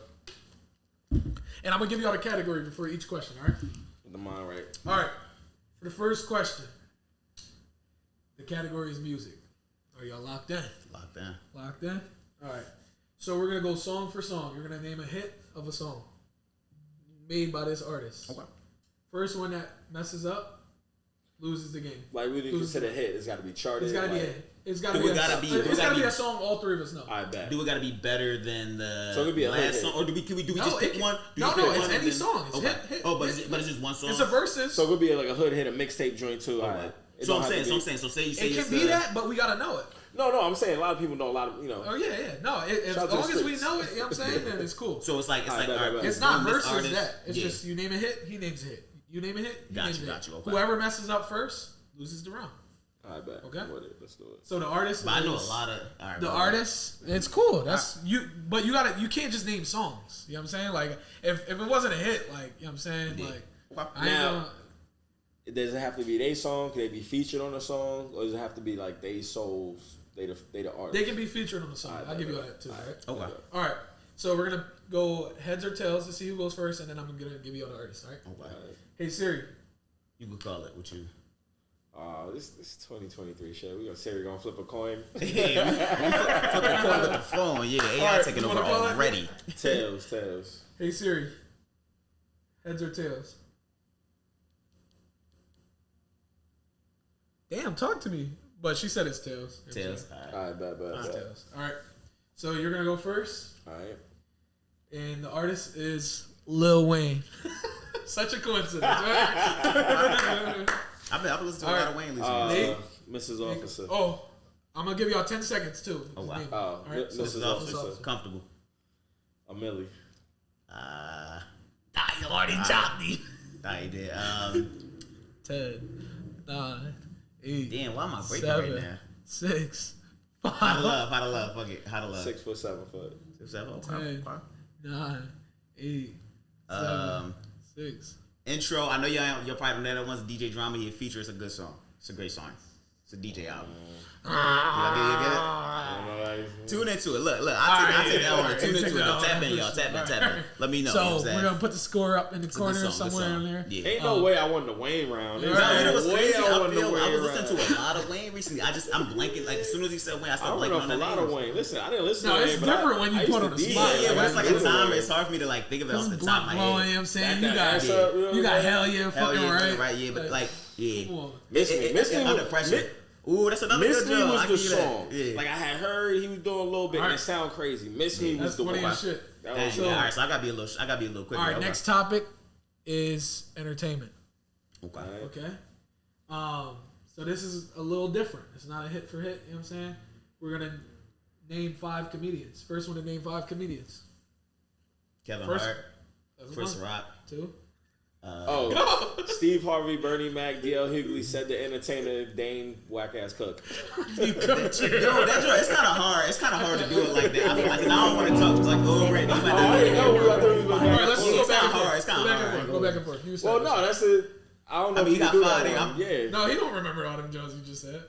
And I'm gonna give y'all the category before each question. All right. Get the mind right. All right. For the first question, the category is music. Are y'all locked in? Locked in. Locked in? All right. So we're going to go song for song. You're going to name a hit of a song made by this artist. Okay. First one that messes up loses the game. Like we didn't consider hit. It's got to be charted. It's got to be a like, hit. It's got to Do be it gotta be- do it it's got gotta to be be- a song all 3 of us know. I bet. Do it gotta be better than the So it could be a last hit. song, or do we No, just it pick can- one? Do we no, just no, pick it's one and any then- song. It's okay. hit. Oh, but it's just one song. It's a versus. So it could be like a hood hit, a mixtape joint too. All right. It So don't I'm have to saying. be- So say you say It can it's be that, but we got to know it. No, I'm saying a lot of people know a lot of Oh, yeah. No, as Shout out to long the as we streets. know it, you know what I'm saying, then it's cool. So it's like I bet, all right, I bet. It's not this versus artist- that. It's yeah. just you name a hit, he names a hit. You name a hit, he Got names you, a got hit. you, okay. Whoever messes up first loses the round. I bet. Okay. I'm with it. Let's do it. So the artist, But I know a is- lot of all right, the well, artist. It's cool. That's you, but you can't just name songs. You know what I'm saying? Like if it wasn't a hit, like you know what I'm saying, Yeah. like Okay. I ain't Now- gonna. Does it have to be their song? Can they be featured on a song, or does it have to be like they souls? They the artist. They can be featured on the song. Alright, I'll give you bet. that too. Right? Okay. All right. So we're gonna go heads or tails to see who goes first, and then I'm gonna give you all the artists. All right. Okay. Hey Siri. You could call it what you. This 2023 shit. We gonna flip a coin. Yeah, we flip the coin with the phone. Yeah, AI Alright, taking you over wanna call it? already. Tails. Hey Siri. Heads or tails? Damn, talk to me. But she said it's tails. You know what I'm Tails. saying? All right. All right, bet. It's tails. All right. So you're gonna go first, All right. and the artist is Lil Wayne. Such a coincidence, right? I've been listening to a lot of Wayne lately. Nate? Mrs. Officer. Oh, I'm gonna give y'all 10 seconds too. Oh, wow. Name it. Oh, All right. Mrs. So- Officer. Comfortable. A Millie. You already chopped me. Nah, you did. 10, 9, 8. Damn, why am I breaking 7, right now? 6, How to 5, love. Fuck it. How to love. 6 foot, 7 foot. 6, 7, okay. 10, 9, 8, 7, Um, 6. intro. I know you're probably the other ones. DJ Drama here feature. It's a good song. It's a great song. It's a DJ album. You Tune into it. Look. I take that one. Tune into it. Tap in, y'all. Tap in. Let me know. So you know what I'm saying? we're gonna put the score up in the It's a good corner song, good somewhere song. in there. Yeah. Ain't no way I won the Wayne round. There's Right. You know what's no way crazy? I I won the Wayne was round. listening to a lot of Wayne recently. I'm blanking. Like as soon as he said Wayne, I I started don't blanking know on if the a lot names. of Wayne. Listen, I didn't listen No, to it's Wayne, but different when you I used put to on the DJ. spot. Yeah, but it's like I a used to time. Wayne. It's hard for me to like think of it This off is the top blunt of my blowing, head. you know what I'm saying? That You got, ass up, you know you got what I'm hell yeah, Hell fucking yeah, right. right? Yeah, but like, yeah. Come on. Miss Me. Miss Me Under was- pressure. Ooh, that's another Miss good Me job. was I the give you that. song. Yeah. Like I had heard he was doing a little bit, and Alright. it sound crazy. Miss Me was That's the funny one. as shit. That Dang, was yeah, all right, so I gotta be a little quicker. All right, Okay. next topic is entertainment. Okay. Okay. So this is a little different. It's not a hit for hit. You know what I'm saying? We're gonna name 5 comedians. First one to name 5 comedians. Kevin First- Hart, That's Chris one. Rock. 2. Steve Harvey, Bernie Mac, D.L. Hughley, said the entertainer, Dane Whack Ass Cook. You come to Yo, that joint, it's kind of hard. It's kind of hard to do it like that. I feel like 'cause I don't want to talk like over it. I didn't know. I thought he was All going right, back let's and just forth. go back and hard. forth. It's kinda Go back and hard. forth. Go back and forth. You Well, said no, that's it. I don't know I mean, if you you can got do that 5 one. there. Yeah. No, he don't remember all them jokes you just said.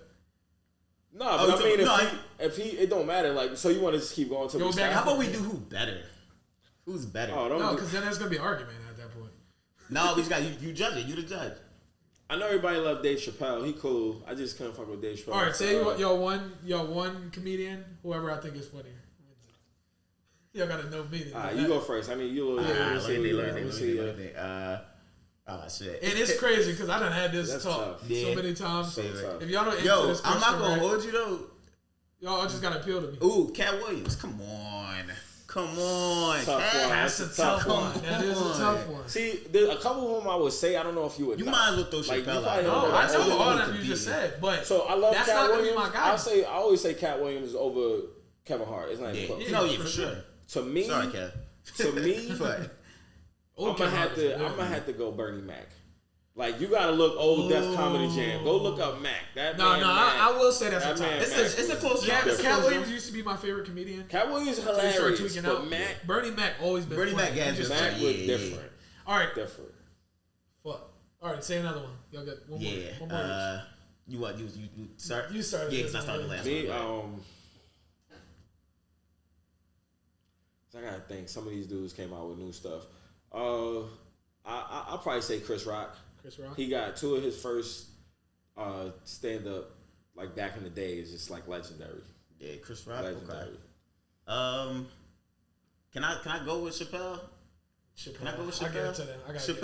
No, Oh, but I mean, no, if he, it don't matter. Like, so you want to just keep going to Go the back How stop? about we do who better? Who's better? Oh, don't No, do- because then there's gonna be an argument at that point. No, we just got you judge it. You the judge. I know everybody love Dave Chappelle. He cool. I just couldn't fuck with Dave Chappelle. All right, say y'all one comedian, whoever I think is funnier. Y'all gotta know me. All right, you go first. I mean, you look. Let me Let see. see. Oh shit. And it's crazy because I done had this That's talk tough. so Yeah. many times. So tough. If y'all don't answer Yo, this I'm question, not gonna right, hold you though. y'all just gotta appeal to me. Ooh, Cat Williams. Come on. Tough one. Cat. That's a tough one. That is a tough one. See, there's a couple of them I would say. I don't know if you would. You not. might as well throw Like, you Chappelle probably out. don't No, know. I That's know what all you that to you be. just said, but So I love that's Cat not gonna Williams. be my guy. I always say Cat Williams over Kevin Hart. It's not even close. Yeah. No, yeah, for sure. To me, Sorry, Cat. to me, But I'm gonna have to go Bernie Mac. Like you gotta look old Def Comedy Jam. Go look up Mac. That No, man, no, Mac. I will say that's a That top. man, it's Mac a was close Cat, different. Cat Williams used to be my favorite comedian. Cat Williams is Until he started hilarious, tweaking but out. Mac, Bernie Mac always been Bernie funny. Mac got He just just- Mac yeah, was yeah, different. all right. Different. Fuck. All right, say another one. Y'all got one more. yeah. One more. You what? You start? You started Yeah, this because I started the one, last Me, one. I gotta think. Some of these dudes came out with new stuff. I'll probably say Chris Rock. Chris Rock. He got two of his first stand up like back in the day is just like legendary. Yeah, Chris Rock. Legendary. Okay. Can I go with Chappelle? Can I go with Chappelle? I get to that. I gotta get to that.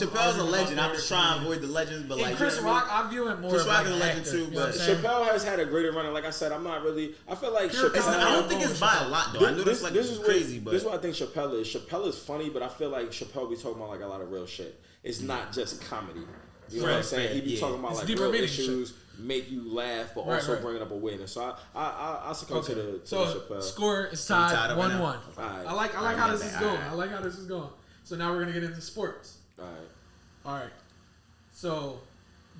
Chappelle's a legend. I'm just trying to avoid. avoid the legends, but And like Chris you know what I Rock, I view him more. Chris as Rock like is a an legend actor, too, you know but what I'm saying? Chappelle has had a greater run. Like I said, I'm not really. I feel like Pure mean? Chappelle. I don't think it's by a lot though. I know that's like this is crazy, what, but this is what I think Chappelle is. Chappelle is funny, but I feel like Chappelle be talking about like a lot of real shit. It's not just comedy. You know what I'm Right, saying? He be yeah. talking about It's like deeper real meaning issues, make you laugh, but Right, also right. bringing up awareness. So I succumb to the So Chappelle. score is tied tied up right now? 1-1. Alright. I like how Alright, this is alright. going. I like how this is going. So now we're gonna get into sports. All right. All right. So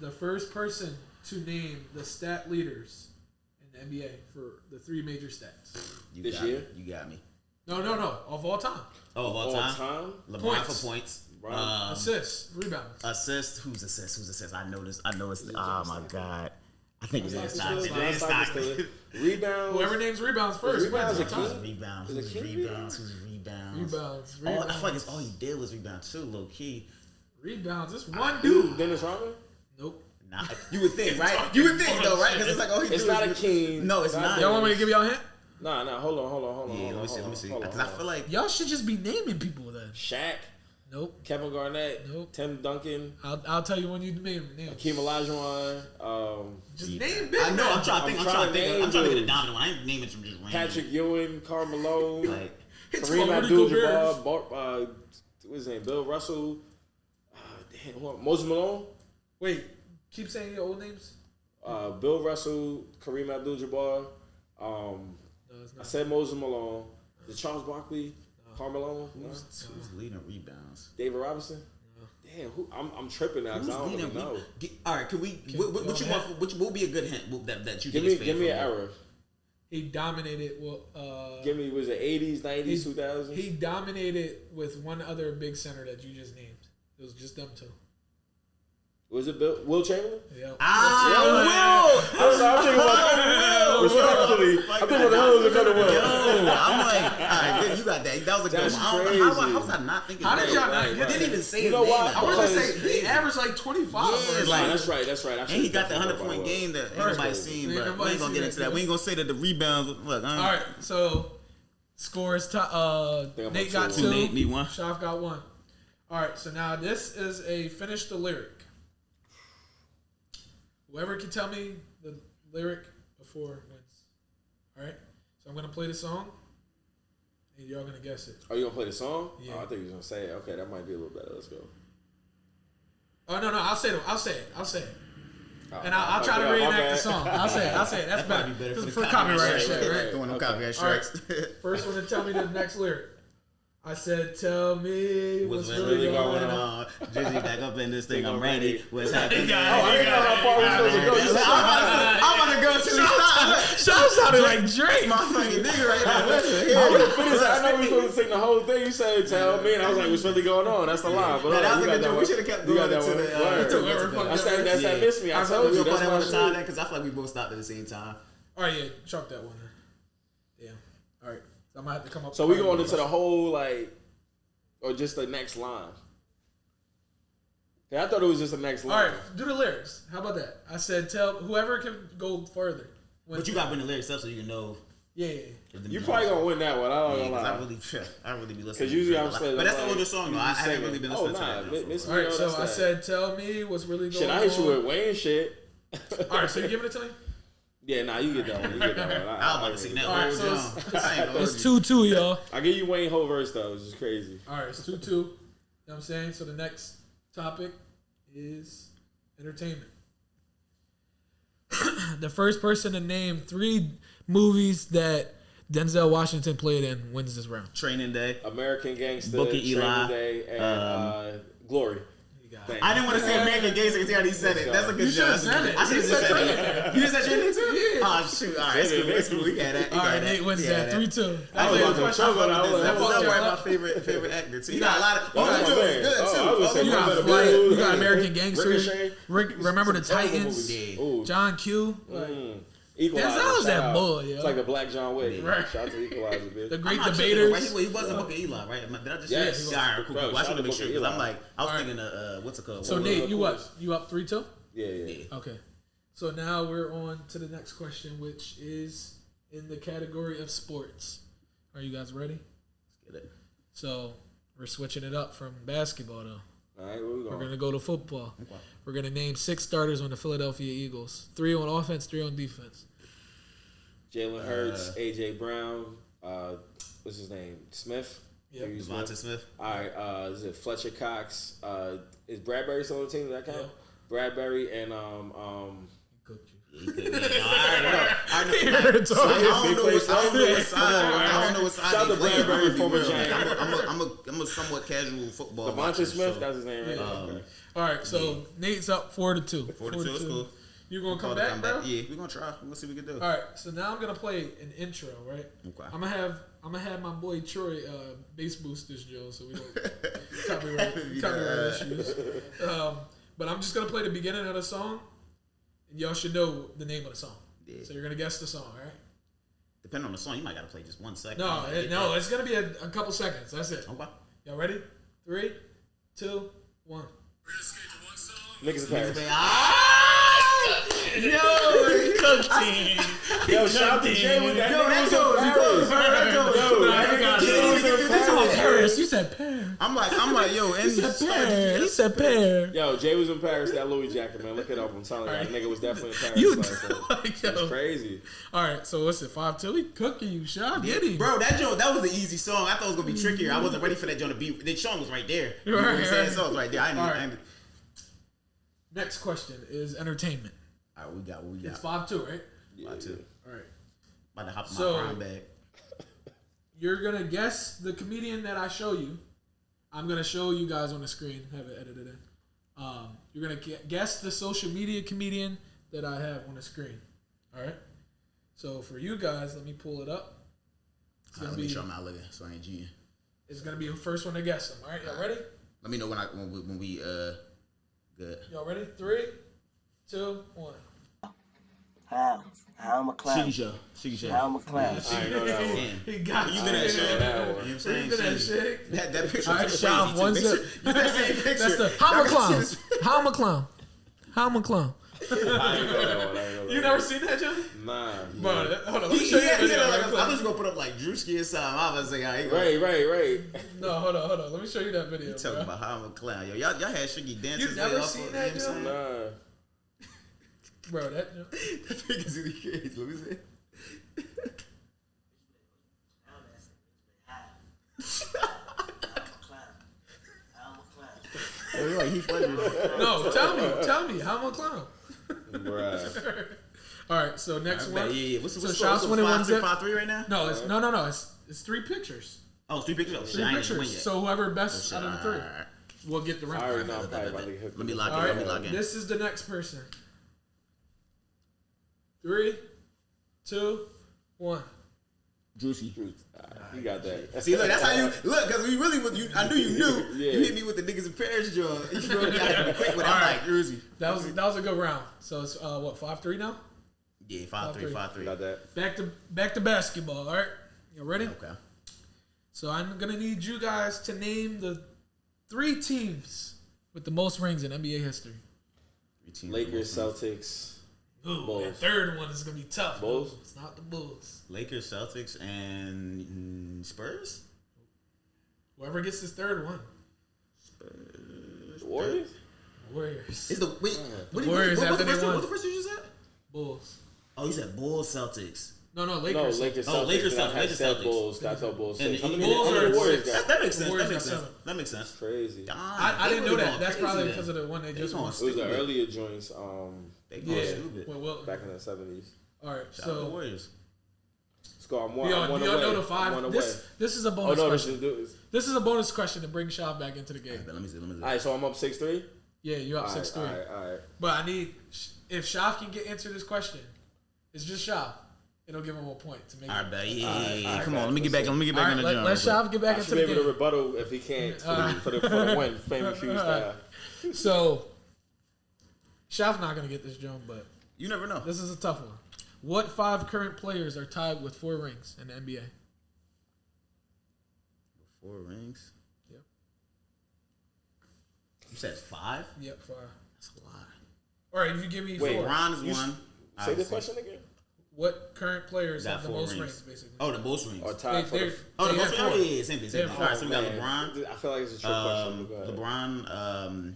the first person to name the stat leaders in the NBA for the three major stats. you This got year? me. You got me. No, of all time. Oh, of all time? LeBron Points. for points. Right. Assists, rebounds. Assist. Who's assist? I know this. Oh my god. I think it is Stockton. Stockton. It is Stockton. Rebounds. Whoever names rebounds first Rebounds wins. a all key? time. Rebounds. Is it Who's King rebounds? Who's rebounds? Rebounds. Oh, I feel like it's all he did was rebound too, low key. Rebounds. It's one dude. Dennis Rodman. Nope. Nah, you would think, right? You would think though, right? Because it's like, oh, he It's do not is- a king. No, it's not. Y'all want me to give y'all a hint? Nah. Hold on. Yeah, let me see. Hold on, Because I feel like Y'all should just be naming people then. Shaq, Nope. Kevin Garnett, Nope. Tim Duncan, I'll tell you when you name names. Hakeem Olajuwon, Just name big I know. I'm men. trying to think. I'm I'm trying to trying to get a name dominant one. I ain't naming some just random. Patrick Ewing, Karl Malone, Like, It's Kareem Rudy Abdul-Jabbar, Gobert. what's his name? Bill Russell, Moses Malone, Wait, keep saying your old names. Bill Russell, Kareem Abdul-Jabbar. No, it's I not. said Moses Malone. Did Charles Barkley, Karl Malone, no? who's leading rebounds? David Robinson. Damn, I'm tripping now because I don't Who's even leading? know. All right, can we? What you want? What would be a good hint that you Give think me is fair an for error. He dominated. Give me, was it 80s, 90s, He- 2000s? He dominated with one other big center that you just named. It was just them two. Was it Will Chamberlain? Yeah. Ah, I'm sorry, I'm thinking about respectfully. I'm thinking about the hell was another one. Yo, I'm like, all right, good, you got that. That was a good That's one. How crazy. was I not thinking? How of did that? y'all not Right, get Didn't that? even say You his know name. why? I was gonna Because- say he averaged like 25. Yeah, or like- That's right. And he got the 100-point game that ain't nobody seen, Ain't but we nobody ain't gonna seen get into that, that. We ain't gonna say that the rebounds. Look, All right, so scores. I'm Nate up got 2-1. two. Nate, me one. Shaf got one. All right, so now this is a finish the lyric. Whoever can tell me the lyric before wins. All right, so I'm gonna play the song, and y'all gonna guess it. Are you gonna play the song? Yeah. Oh, I think you was gonna say it. Okay, that might be a little better. Let's go. Oh no, I'll say it. I'll say it. Oh, And I'll try to okay, my reenact the bad. song. I'll say it. That's better. Probably better For copyright shit, right, right? right. Doing no Okay. copyright All right. strikes. First one to tell me the next lyric. I said, "Tell me what's What's really really going going on." on? Drizzy back up in this thing. I'm ready. What's happening? Oh, I didn't know how far we supposed to go. You said I'm gonna go to the top. Shaf sounded like Drake. My fucking nigga right now. Listen, I here. would have finished. I know we supposed to sing the whole thing. You said, "Tell me," and I was like, "What's really going on?" That's the line. But Nah, that was you a got good that joke. one. We should have kept You going got that to one. the. Word. to whoever fucked That's up. that missed me. I told you. We'll That's put that my on the time shit. because I feel like we both stopped at the same time. All right, yeah, chalk that one. Damn. All right. So I'm gonna have to come up. So we going into the whole like, or just the next line? Yeah, I thought it was just the next line. All right, do the lyrics. How about that? I said tell whoever can go further. But you got to bring the lyrics up so you can know. Yeah. You probably gonna win that one. I don't know. I really be listening. Because usually I'm saying, but that's the older song though. I haven't really been listening to it. All right, so I said, tell me what's really going on. Shit, I hit you with Wayne shit. All right, so you giving it to me? Yeah, nah, you get that one. You get that one. I was about to sing that. All right, so it's 2-2, y'all. I give you Wayne whole verse though, which is crazy. All right, it's 2-2. You know what I'm saying? So the next topic is entertainment. The first person to name 3 movies that Denzel Washington played in wins this round. Training Day, American Gangster, Book of Eli, Training Day, and Glory. I didn't want to say American Gangster because he already said it. That's a good job. I should have just said it. You just said Training Day too? Yeah. Oh shoot! All right, it's cool. We got that. All right, Nate wins that 3-2. I was about to choke on that. That was my favorite actor too. You got a lot of. You good too. You got American Gangster. Remember the Titans? John Q. Denzel's that boy, yo. It's like the Black John Wick. Right. Shout out to Equalizer, bitch. The Great Debaters. He was in Book of Eli, right? Did I just yes. Yeah, cool. I should have been sure because I'm like, I was thinking what's it called? So Nate, you up 3-2? Yeah. Okay. So now we're on to the next question, which is in the category of sports. Are you guys ready? Let's get it. So we're switching it up from basketball though. All right, where we going? We're gonna go to football. Okay. We're gonna name 6 starters on the Philadelphia Eagles. 3 on offense, 3 on defense. Jalen Hurts, AJ Brown, what's his name? Smith. Yep. Devonta Smith. All right, is it Fletcher Cox? Is Bradbury still on the team? Does that count? Yeah. Bradbury and He cooked you. He could be. I He heard it talking. don't know what side. Shout out to Bradbury, former Giant. Giant. I'm a somewhat casual football. Devonta Smith, that's his name, right? Okay. All right, so Nate's up 4-2. 4-2 is cool. You gonna come back, bro? Yeah, we're gonna try. We'll see what we can do. All right, so now I'm gonna play an intro, right? Okay. I'm gonna have my boy Troy bass boost this Joe, so we don't copyright issues. But I'm just gonna play the beginning of the song, and y'all should know the name of the song. Yeah. So you're gonna guess the song, all right? Depending on the song, you might gotta play just 1 second. No, it's gonna be a couple seconds. That's it. Okay. Y'all ready? 3, 2, 1. Niggas in Paris. Yo, shout out to Jay with that. Paris. You said Paris. I'm like, yo, and He said Paris. Yo, Jay was in Paris. That Louis jacket, man. Look it up. I'm telling you, that nigga was definitely in Paris. You It's crazy. All right, so what's it? 5-2. He cooking you, Shaw. Get him, bro. That was an easy song. I thought it was gonna be trickier. I wasn't ready for that joint to be. The song was right there. You know what I'm saying? The song was right there. I didn't. Next question is entertainment. All right, we got what we got. It's 5-2, right? 5-2. All right. About to hop in So- my prime bag. You're gonna guess the comedian that I show you. I'm gonna show you guys on the screen. Have it edited in. You're gonna guess the social media comedian that I have on the screen. All right. So for you guys, let me pull it up. It's gonna Let be. me show I'm not looking, so I ain't cheating. It's gonna be the first one to guess them. All right. Y'all ready? Let me know when we good. Y'all ready? 3, 2, 1. How I'm a clown. She show. How I'm a clown. I know that one. He got You you. did that shit. that You know one. what I'm He saying? did that shit. That picture All right, was Shaw, crazy. one Too. zip. Use that same picture. That's the. How I'm a clown. How I'm a clown. How I'm a clown. I ain't know that one. You never seen that, John? Nah. Bro, hold on. Let me He show you had the video. like, real I quick. thought you gonna put up like Drewski or something. I was like, I ain't Right. No, hold on. Let me show you that video. You talking bro. about how I'm a clown. Yo, y'all had Shiggy dancing. You never seen that, Joe? Nah. Bro, that. That nigga's really crazy. Let me see. Like he funny. No, tell me. How I'm a clown. Right. All right, so next one. Yeah. What's So shots winning 1-0. 5-3 right now? No, it's no. It's 3 pictures. Oh, it's 3 pictures. Oh, shit, 3 I ain't even win pictures. yet. So whoever best out of the 3 Alright. will get the I round. already know I'm probably about to hook Let me this. lock All in. right, Let me lock in. this is the next person. 3, 2, 1. Juicy. You got that. See, look, that's how you look. Cause we really, I knew you knew. Yeah. You hit me with the niggas in Paris joint. You feel me? I had to be quick, but I'm like Juicy. That was a good round. So it's what 5-3 now. Yeah, 5-3. Got that. Back to basketball. All right, You ready? Okay. So I'm gonna need you guys to name the 3 teams with the most rings in NBA history. Lakers, Celtics, Ooh, Bulls. that third one is gonna be tough. Bulls? Though. It's not the Bulls. Lakers, Celtics, and Spurs. Whoever gets this third one. Warriors. Warriors. Is the wait? What Warriors what's after the first they one? won. What's the first one you said? Bulls. Oh, you said Bulls, Celtics. No, No, Lakers. Lakers, Oh, Celtics. Lakers, and I Celtics, had Lakers, said Celtics. Bulls. I thought Bulls. And Six. How the many Bulls how many are Warriors six. got? That makes sense. Warriors That makes got sense. 7. That makes sense. Crazy. I didn't know that. That's probably because of the one they just won. It was the earlier joints. They going Yeah. stupid. Well, Back in the 70s. all right. Shout out to the So Warriors. Let's go. I'm do one. y'all I'm one away. know the I'm 5? one away. This is a Oh bonus no, question. this This is a bonus question to bring Shaw back into the game. Let me see. All right, so I'm up 6-3. Yeah, you're up 6-3. All right. But I need if Shaw can answer this question, it's just Shaw. It'll give him a point to make. All right, it. bet. Yeah. All right, Come on. Let me get back. Let me get back All in right, the gym. let Shaw get back I into should be the able to game. rebuttal if he can't for the win. Famous feud style. So Shaw's not gonna get this jump, but You never know. this is a tough one. What 5 current players are tied with 4 rings in the NBA? 4 rings. Yep. You said 5. Yep, 5. That's a lot. All right, you give me Wait, 4. Ron is You one. Say the obviously. question again. What current players Got have the 4 most rings. rings, basically? Oh, the most rings. Or tied for the. Oh, the they most have rings. Oh, 4. yeah, same thing. They have All right, so we got Man, LeBron. I feel like it's a trick question. But go ahead. LeBron.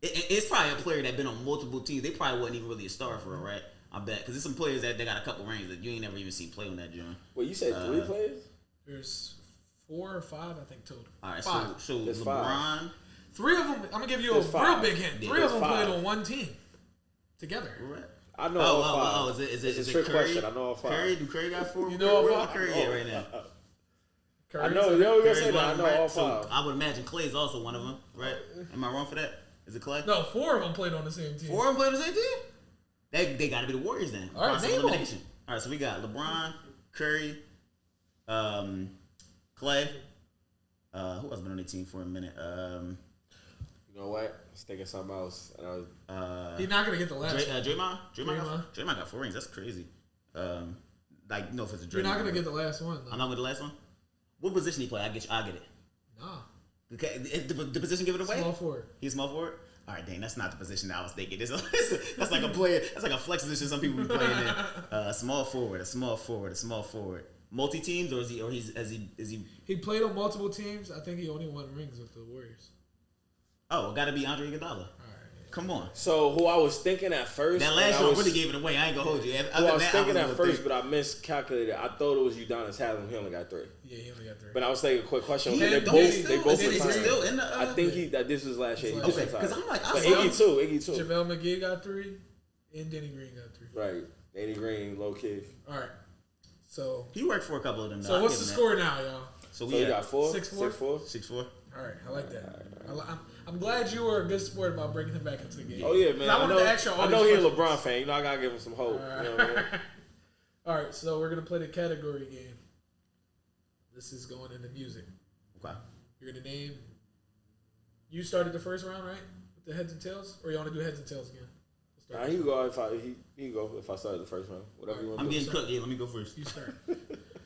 It's probably a player that been on multiple teams. They probably wasn't even really a star for her, right? I bet because there's some players that they got a couple rings that you ain't never even seen play on that joint. Wait, you said 3 players? There's 4 or 5, I think, total. All right, 5. so There's LeBron. 5. 3 of them. I'm gonna give you a There's real 5. big hint. Yeah, 3 of there's them played 5. on one team together. Right. I know all 5. Oh, is it It's a trick Curry? question. I know all 5. Curry? Do Curry got 4? You know all Where 5? Curry at right now? I know. They always gonna say Curry's that. I one, know right? all So 5. I would imagine Clay's also one of them, right? Am I wrong for that? Is it Clay? No, 4 of them played on the same team. 4 of them play on the same team? They got to be the Warriors then. All right, Process name 'em. elimination. All right, so we got LeBron, Curry, Clay. Who else been on the team for a minute? You know what? Let's think of something else. He's not gonna get the last. one. Draymond got 4 rings. That's crazy. Like no, if it's a Draymond, You're not gonna get the last one. Though. I'm not with the last one. What position he play? I get it. Nah. Okay, the position give it away. Small forward. He's small forward. All right, dang, that's not the position that I was thinking. That's like a player. That's like a flex position some people be playing in. A small forward. Multi teams, or is he? He played on multiple teams. I think he only won rings with the Warriors. Oh, it got to be Andre Iguodala. Come on. So who I was thinking at first. That last one really gave it away. I ain't gonna hold you. Who I was thinking at first, but I miscalculated. I thought it was Udonis Haslem. He only got 3. Yeah, he only got 3. But I was thinking a quick question. They They both is he were still in the? I think that this was last year. He Okay, just retired. 'cause I'm like, I But saw him. Iggy too. JaVale McGee got 3, and Denny Green got 3. Right. Danny Green, low key. All right. So He worked for a couple of them. so what's the score now, y'all? So So we got 4? 6-4? 6-4? 6-4. All right, I like that. I'm glad you were a good sport about bringing him back into the game. Oh yeah, man. I wanted to ask you all I know these he's a questions. LeBron fan. You know I gotta give him some hope. You know what I mean? All right, so we're gonna play the category game. This is going into music. Okay. You're gonna name. You started the first round, right? With the heads and tails, or you want to do heads and tails again? Nah, he can go if I started the first round. Whatever you want. I'm to do. getting cooked. Yeah, let me go first. You start.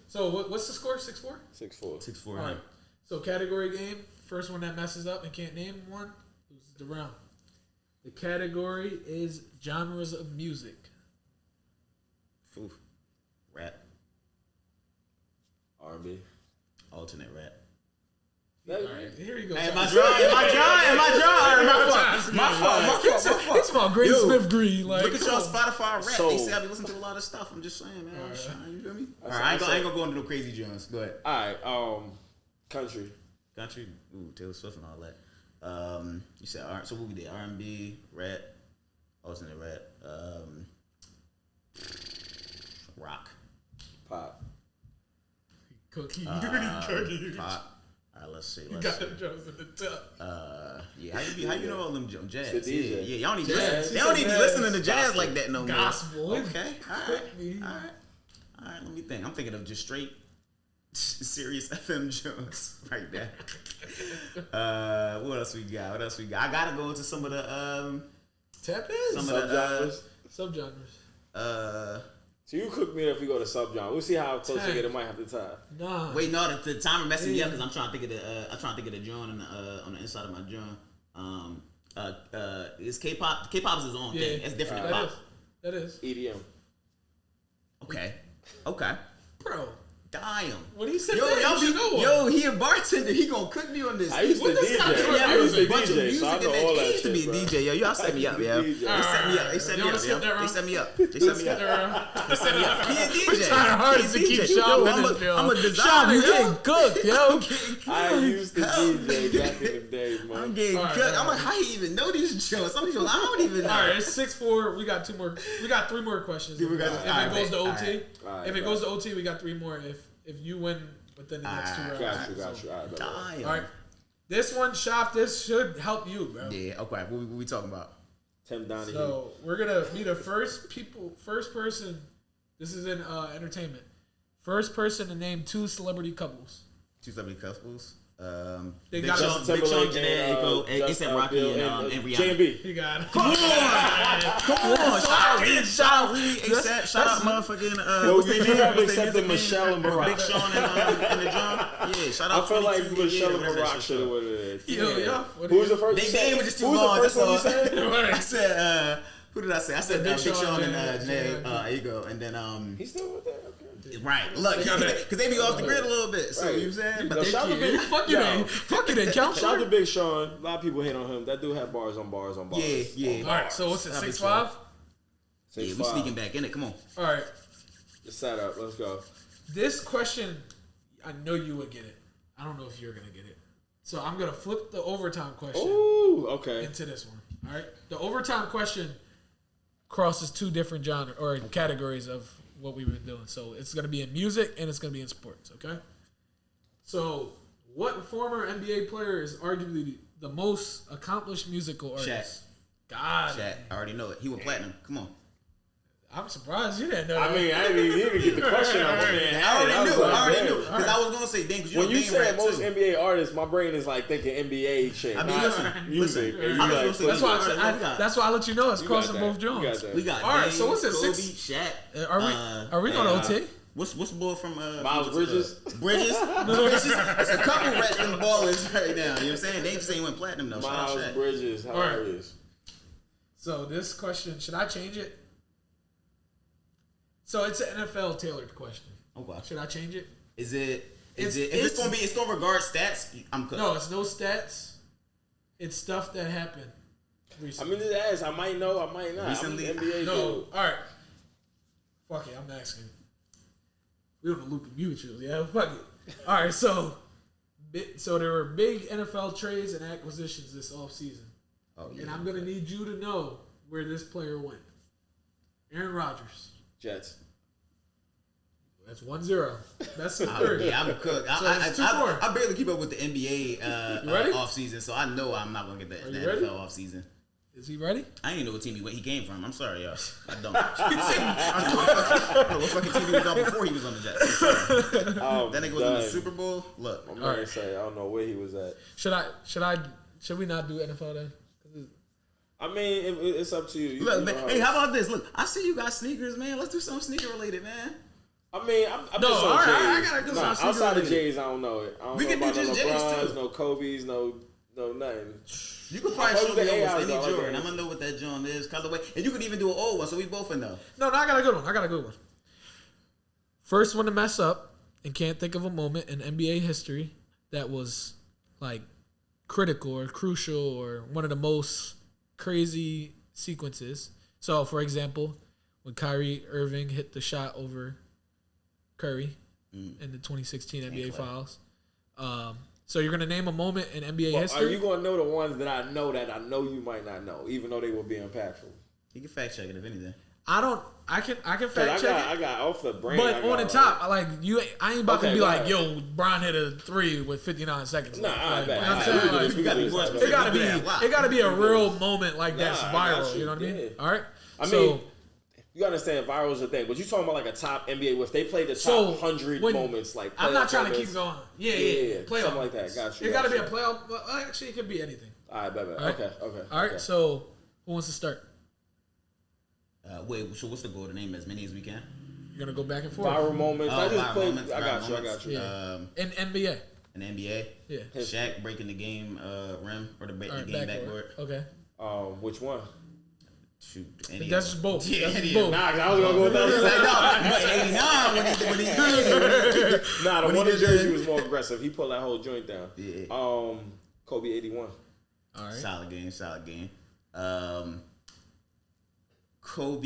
So what's the score? 6-4. 6-4. 6-4. All right. So category game. First one that messes up and can't name one loses the round. The category is genres of music. Oof. Rap. R&B. Alternate rap. All right, here you go. Hey, am I drawing? My fault. It's about Great Smith Green. Like, Look at y'all Spotify rap. So- they say I be listening to a lot of stuff. I'm just saying, man. I'm trying, you feel me? All right, I ain't gonna go into no crazy Jones. Go ahead. All right. Country. Country, Taylor Swift and all that. You said so what we did? R&B, rap, alternate rap, rock, Pop. Cookie. pop. All right, let's see. You got the drums in the top. Yeah, how you know all them jazz? It's the DJ. Yeah, y'all need to Jazz. listen. They don't need to Jazz. listen to jazz like that no more. Gospel. Okay, all Me. right. Let me think. I'm thinking of just straight Sirius FM Jones right there. What else we got? I gotta go into some of the Tap in. some of the Subgenres. So So you cook me if we go to sub John. We'll see how close you get. It might have to tie. Nah. Wait, no, the timer messing me up because I'm trying to think of the joint on the inside of my joint. Is K-pop? K-pop is his own thing. It's different than pop. That is EDM. Okay. Bro. Damn. What he said? Yo, he a bartender. He gonna cook me on this. I used to DJ. I used to DJ, so I know all that He used to be a shit, DJ. Yo, y'all set me up, yo. They set me up. They set me up, yo. They set me up. They set me up. They set me up. He a DJ. We're trying hard to keep Sean in this film. I'm a designer. You getting cooked, yo. I used to DJ back in the day, man. I'm getting cooked. I'm like, how he even know these shows? Some of these shows I don't even know. All right, it's 6-4. We got 2 more. We got 3 more questions. If it goes to OT, if it goes to OT, we got 3 more. If you win within the next 2 rounds. Got you. Damn. All right. This one, Shop, this should help you, bro. Yeah, okay. What we talking about? Tim Donahue. So we're gonna be the first person. This is in entertainment. First person to name 2 celebrity couples. 2 celebrity couples. They Big got Sean, Janae Aiko, and ASAP Rocky and Rihanna. J&B. He got it. Come on, shout out ASAP, shout out motherfucking What's their name? Accepted Michelle and Barack. Big Sean and the John. Yeah, shout out. I feel like 22, Michelle and whatever that Barack shit should have was. won it. Yo. Who was the first? They name was just too Who was long. the first one you said? I said, who did I say? I said Big Sean and Janae. Janae Aiko, and then He's still with that. Okay. right. Look, because they be off the grid a little bit. So you know what I'm saying? But shout out to Big. Fuck you, man. Fuck you, then. Count Shout out to Big Sean. A lot of people hate on him. That dude had bars on bars on bars. Yeah. All right, so what's it? 6-5. Yeah, we sneaking back in it. Come on. All right. Just set up. Let's go. This question, I know you would get it. I don't know if you're gonna get it. So I'm gonna flip the overtime question Ooh, okay. into this one. All right. The overtime question crosses 2 different genres or categories of what we've been doing. So it's gonna be in music and it's gonna be in sports. Okay. So what former NBA player is arguably the most accomplished musical artist? God, Shaq, I already know it. He went platinum. Come on. I'm surprised you didn't know that. I mean, I didn't even get the question out. I already knew. Because I was going to say, dang, because When you name say rap most too. NBA artists, my brain is like thinking NBA shit. I mean, not music. listen. And I'm you gonna like, say- That's why that's why I let you know it's you crossing got both that. You genres. got that. We got All right, Dame, so what's it, Kobe, 6? Shaq. Are we going to OT? What's the boy from Miles Bridges? Bridges? It's a couple rats in the ballers right now. You know what I'm saying? They just ain't went platinum though. Shout out Miles Shaq. Bridges. Hilarious. So this question, should I change it? So it's an NFL tailored question. Okay. Should I change it? Is it? It's- If it's gonna regard stats, I'm cooked. No, it's no stats. It's stuff that happened I recently. mean, just ask. I might know. I might not. Recently? I'm an NBA No. dude. All right. Fuck it. I'm asking. We don't loop of mutuals. Yeah. Fuck it. All right. So there were big NFL trades and acquisitions this offseason. Oh, yeah. And I'm gonna need you to know where this player went. Aaron Rodgers. Jets. That's 1-0. That's the third. Yeah, I'm cooked. So it's 2 more. I barely keep up with the NBA You ready? off season, so I know I'm not gonna get the you ready? NFL off season. Is he ready? I didn't even know what team he came from. I'm sorry, y'all. I don't. I don't know what fucking team he was on before he was on the Jets. I'm sorry. That nigga was in the Super Bowl. Look, I'm gonna say I don't know where he was at. Should we not do NFL then? I mean, it's up to you. look, man. Hey, how about this? Look, I see you got sneakers, man. Let's do something sneaker related, man. I mean, I'm No, just on all right, J's. I gotta do Nah, something outside of related. J's, I don't know it. I don't We know can do about just no J's, LeBrons, too. no Kobe's, no nothing. You could probably I show fuck me with the almost AIs, any though. I like Jordan. the I'm gonna know what that John is, colorway, and you could even do an old one, so we both know. No, I got a good one. First one to mess up and can't think of a moment in NBA history that was like critical or crucial or one of the most crazy sequences. So, for example, when Kyrie Irving hit the shot over Curry in the 2016 NBA Finals. So you're gonna name a moment in NBA Are history. you gonna know the ones that I know you might not know, even though they will be impactful? You can fact check it if anything. I can fact check it. I got off the brain. But on the top, I ain't about to Okay, be go like, ahead. yo, Bron hit a 3 with 59 seconds. Nah, left. I Like, bet. you know what I'm I saying? bet. Like, We gotta be more It specific. it gotta We do that a be lot. it gotta be a real moment like Nah, that's I viral. got you. You know what I mean? Yeah. All right. I So, mean, you understand viral is a thing, but you talking about like a top NBA if they play the top 100 moments, like I'm not playoff trying to moments. keep going. Yeah. Playoff something like that. moments. Got you. It got to got be a you. playoff. Well, actually, it could be anything. All right, bet. All right. Okay. All right. okay. So, who wants to start? Wait, so what's the goal to name as many as we can? You're gonna go back and forth. Viral moments. I just viral played. moments, I viral got you. moments. Yeah. In NBA. In the NBA. Yeah. Shaq breaking the game rim or the All right, game backboard. Okay. Which one? Shoot, That's just both. Yeah, That's any just of both. Nah, 'cause I was gonna go with that. but in 89 when he Nah, the When one he in did Jersey the- was more aggressive. He pulled that whole joint down. Yeah. Kobe 81. All right. Solid game. Kobe.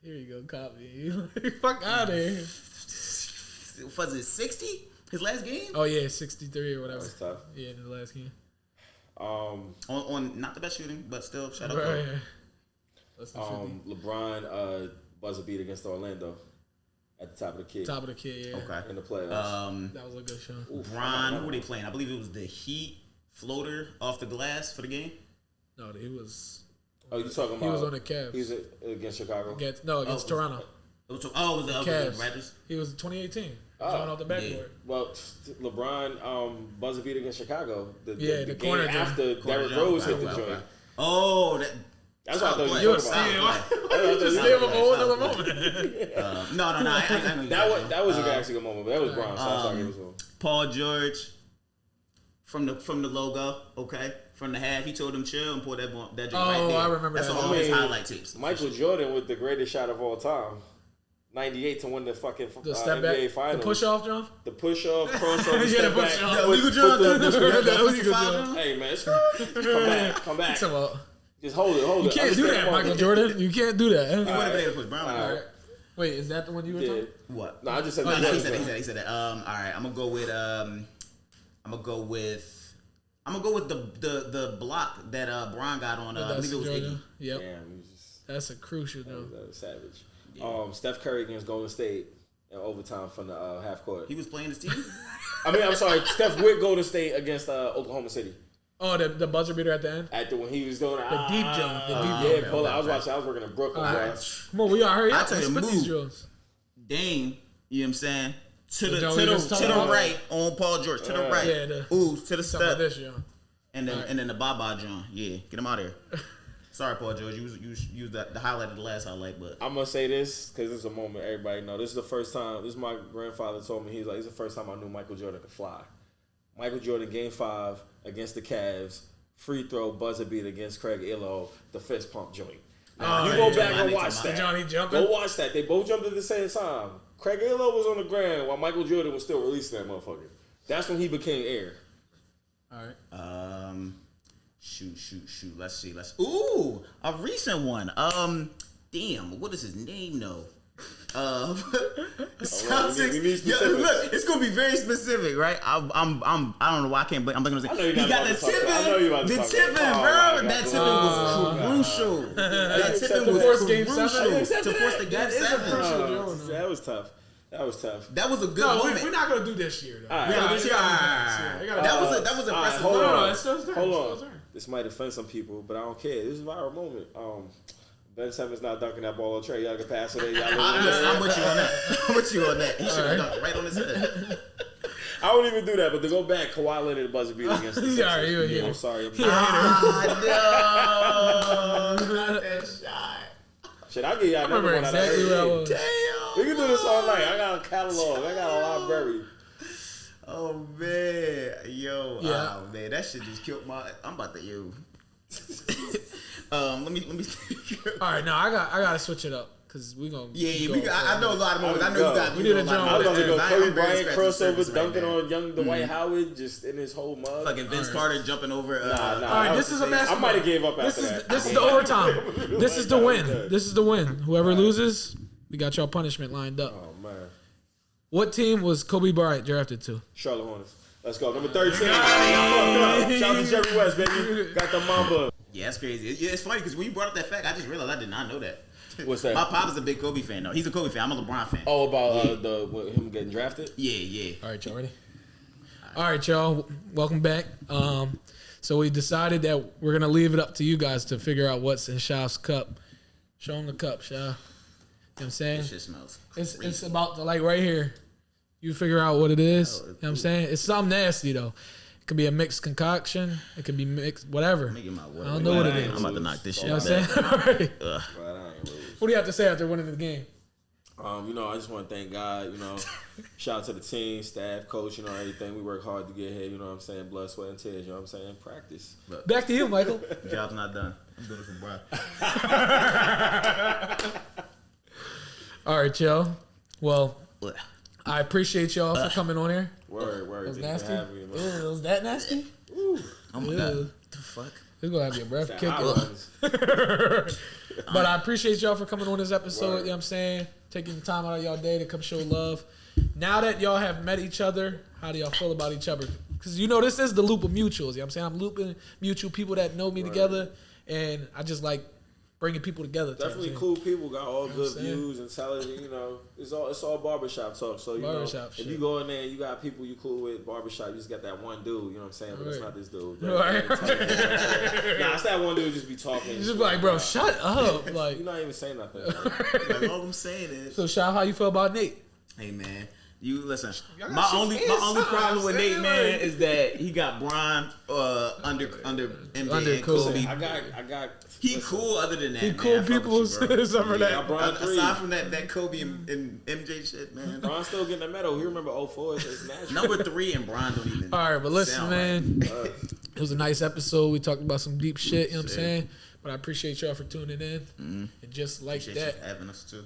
Here you go, copy. Fuck out of here. Was it 60? His last game? Oh yeah, 63 or whatever. That's tough. Yeah, in the last game. On not the best shooting, but still shout out. Right. to Less than 50. LeBron buzzer beat against Orlando at the top of the kid Top of the kid, yeah. Okay. in the playoffs. That was a good show. Bron, who were they playing? I believe it was the Heat floater off the glass for the game. No, he was. Oh, you talking about? He was on the Cavs. He was against Chicago. Against Oh, Toronto. It was the Cavs. Raptors. He was 2018. John off the backboard. Well, LeBron buzzer beat against Chicago. The the game corner jump. after Derrick Rose hit the joint. Oh, That's what I thought you You were were talking about. Just gave him a whole other moment. No. I know That was a actually good moment, but that was Bron. So I thought it was him. Paul George from the logo, okay, from the half. He told him chill and pull that joint right there. I remember That's that. on all his highlight tapes. Michael Jordan with the greatest shot of all time. 98 to win the fucking The step back, NBA Finals. the push off, John. The push off, crossover, Yeah, step the back. push-off. The illegal John, The illegal John. Hey man, come back. Come on. Just hold it. You can't do that, Michael Jordan. You can't do that. He would have been able to push Brown. All right. Wait, is that the one you were Yeah. talking? What? No, I just said. No, the he Jordan. said that. All right, I'm gonna go with the block that Bron got on. I believe it was Iggy. Yep. Damn, he's just That's a crucial though. that was savage. Steph Curry against Golden State in overtime from the half court. He was playing his team. I'm sorry. Steph with Golden State against Oklahoma City. Oh, the buzzer beater at the end. After when he was doing The deep jump. yeah, pull out. I was working in Brooklyn. All bro. right. Come on, we all hurry I up. tell you, Spit these move. drills. Dame, you know what I'm saying? To The the Joe we just talked about? right on Paul George. To the right. Yeah, the- Ooh, to the Something like step. this, yo. And then the Baba John. Yeah, get him out of here. Sorry, Paul George. You used the highlight of the last highlight, but I'm gonna say this because this is a moment everybody know. This is the first time. This is my grandfather told me. He's like, "This is the first time I knew Michael Jordan could fly." Michael Jordan, Game 5 against the Cavs, free throw buzzer beat against Craig Illo, the fist pump joint. Now, you yeah, go back I and need watch to- that. Johnny jumping? Go watch that. They both jumped at the same time. Craig Illo was on the ground while Michael Jordan was still releasing that motherfucker. That's when he became air. All right. shoot. Let's see. Ooh, a recent one. Damn, what is his name though? Celtics. we need Yo, specifics. look, it's gonna be very specific, right? I don't know why I can't. But I'm gonna say I know you're he not got about the to talk about- I know you're about tipping. to The talk about- tipping, Oh, bro. my That God. tipping was crucial. That tipping was force game seven? crucial to force the game That is a seven. crucial drill. That was tough. That was a good No, moment. we're not gonna do this year though. All right. We gotta this do year? next year. We gotta That do was it. that was impressive. hold No, on. it's still his turn. Hold It's on. still his turn. This might offend some people, but I don't care. This is a viral moment. Ben Simmons not dunking that ball on Trey. Y'all can pass it in. Y'all I'm with you on that. I'm with you on that. He should have dunked right on his head. I don't even do that, but to go back, Kawhi Leonard buzzer beat against the Yeah, you a Sixers. hater. I'm sorry. He a hater. Not that shot. Shit, I'll give y'all I another remember one out of exactly where I was. Damn. We can do this all night. I got a catalog. I got a library. Oh man, yo, Yeah. oh man, that shit just killed my. I'm about to let me. All right, now I gotta switch it up because we gonna. Yeah, keep going I know a lot of moments. I know Go. you got. We you did know a lot of John I was about to go moments. Kobe I'm very Bryant scratching the surface crossover right dunking now. on young Dwight Howard just in his whole mug. Fucking Vince Carter jumping over. Nah. All right, this is a I basketball. might have gave up This after is that. this is the overtime. This is the win. This is the win. Whoever loses, we got y'all punishment lined up. Oh man, What team was Kobe Bryant drafted to? Charlotte Hornets. Let's go. Number 13. Shout out to Jerry West, baby. Got the Mamba. Yeah, that's crazy. It's funny because when you brought up that fact, I just realized I did not know that. What's that? My pop is a big Kobe fan though. He's a Kobe fan. I'm a LeBron fan. Oh, about him getting drafted? Yeah. All right, y'all ready? All right, y'all. Welcome back. So we decided that we're gonna leave it up to you guys to figure out what's in Shaf's cup. Show him the cup, Shaf. You know what I'm saying? This shit smells. It's about to, like right here. You figure out what it is. You know what I'm saying? It's something nasty though. It could be a mixed concoction. It could be mixed whatever. Let me get my water. I don't know what it is. I'm about to knock this shit You know out. what I'm saying? All right. But I ain't lose. What do you have to say after winning the game? I just want to thank God, shout out to the team, staff, coach, everything. We work hard to get here, you know what I'm saying? Blood, sweat, and tears, you know what I'm saying? Practice. Back to you, Michael. Job's not done. I'm doing it for Brian. All right, y'all. Well, I appreciate y'all for coming on here. Word. That was Thank you nasty. for having me, man. Was that nasty? Oh my God. Ew. What the fuck? It's gonna have your breath That kicking. hot ones. But I appreciate y'all for coming on this episode. Word. You know what I'm saying? Taking the time out of y'all day to come show love. Now that y'all have met each other, how do y'all feel about each other? Because this is the loop of mutuals. You know what I'm saying? I'm looping mutual people that know me together. And I just like bringing people together. Definitely cool people, got all good views, intelligent, it's all barbershop talk. So, if you go in there and you got people you cool with, barbershop, you just got that one dude, you know what I'm saying? But it's not this dude. Right. Nah, it's that one dude just be talking. Just like, bro, shut up. Like, You're not even saying nothing. Like, all I'm saying is, so, Shaw, how you feel about Nate? hey man, you listen. Y'all My got only shit in, problem with son. Nate, man, is that he got Brian under MJ Under and cool. Kobe. I got. He cool other than that. He man. cool I fuck people. with you, bro. Except for that. Got Brian 3. Aside from that Kobe and MJ shit, man. Brian still getting the medal. He remember 04. It's natural. Number 3 and Brian don't even. All right, but listen, sound man. right. It was a nice episode. We talked about some deep shit, you know what I'm saying? But I appreciate y'all for tuning in. And just like Appreciate that, you having us too.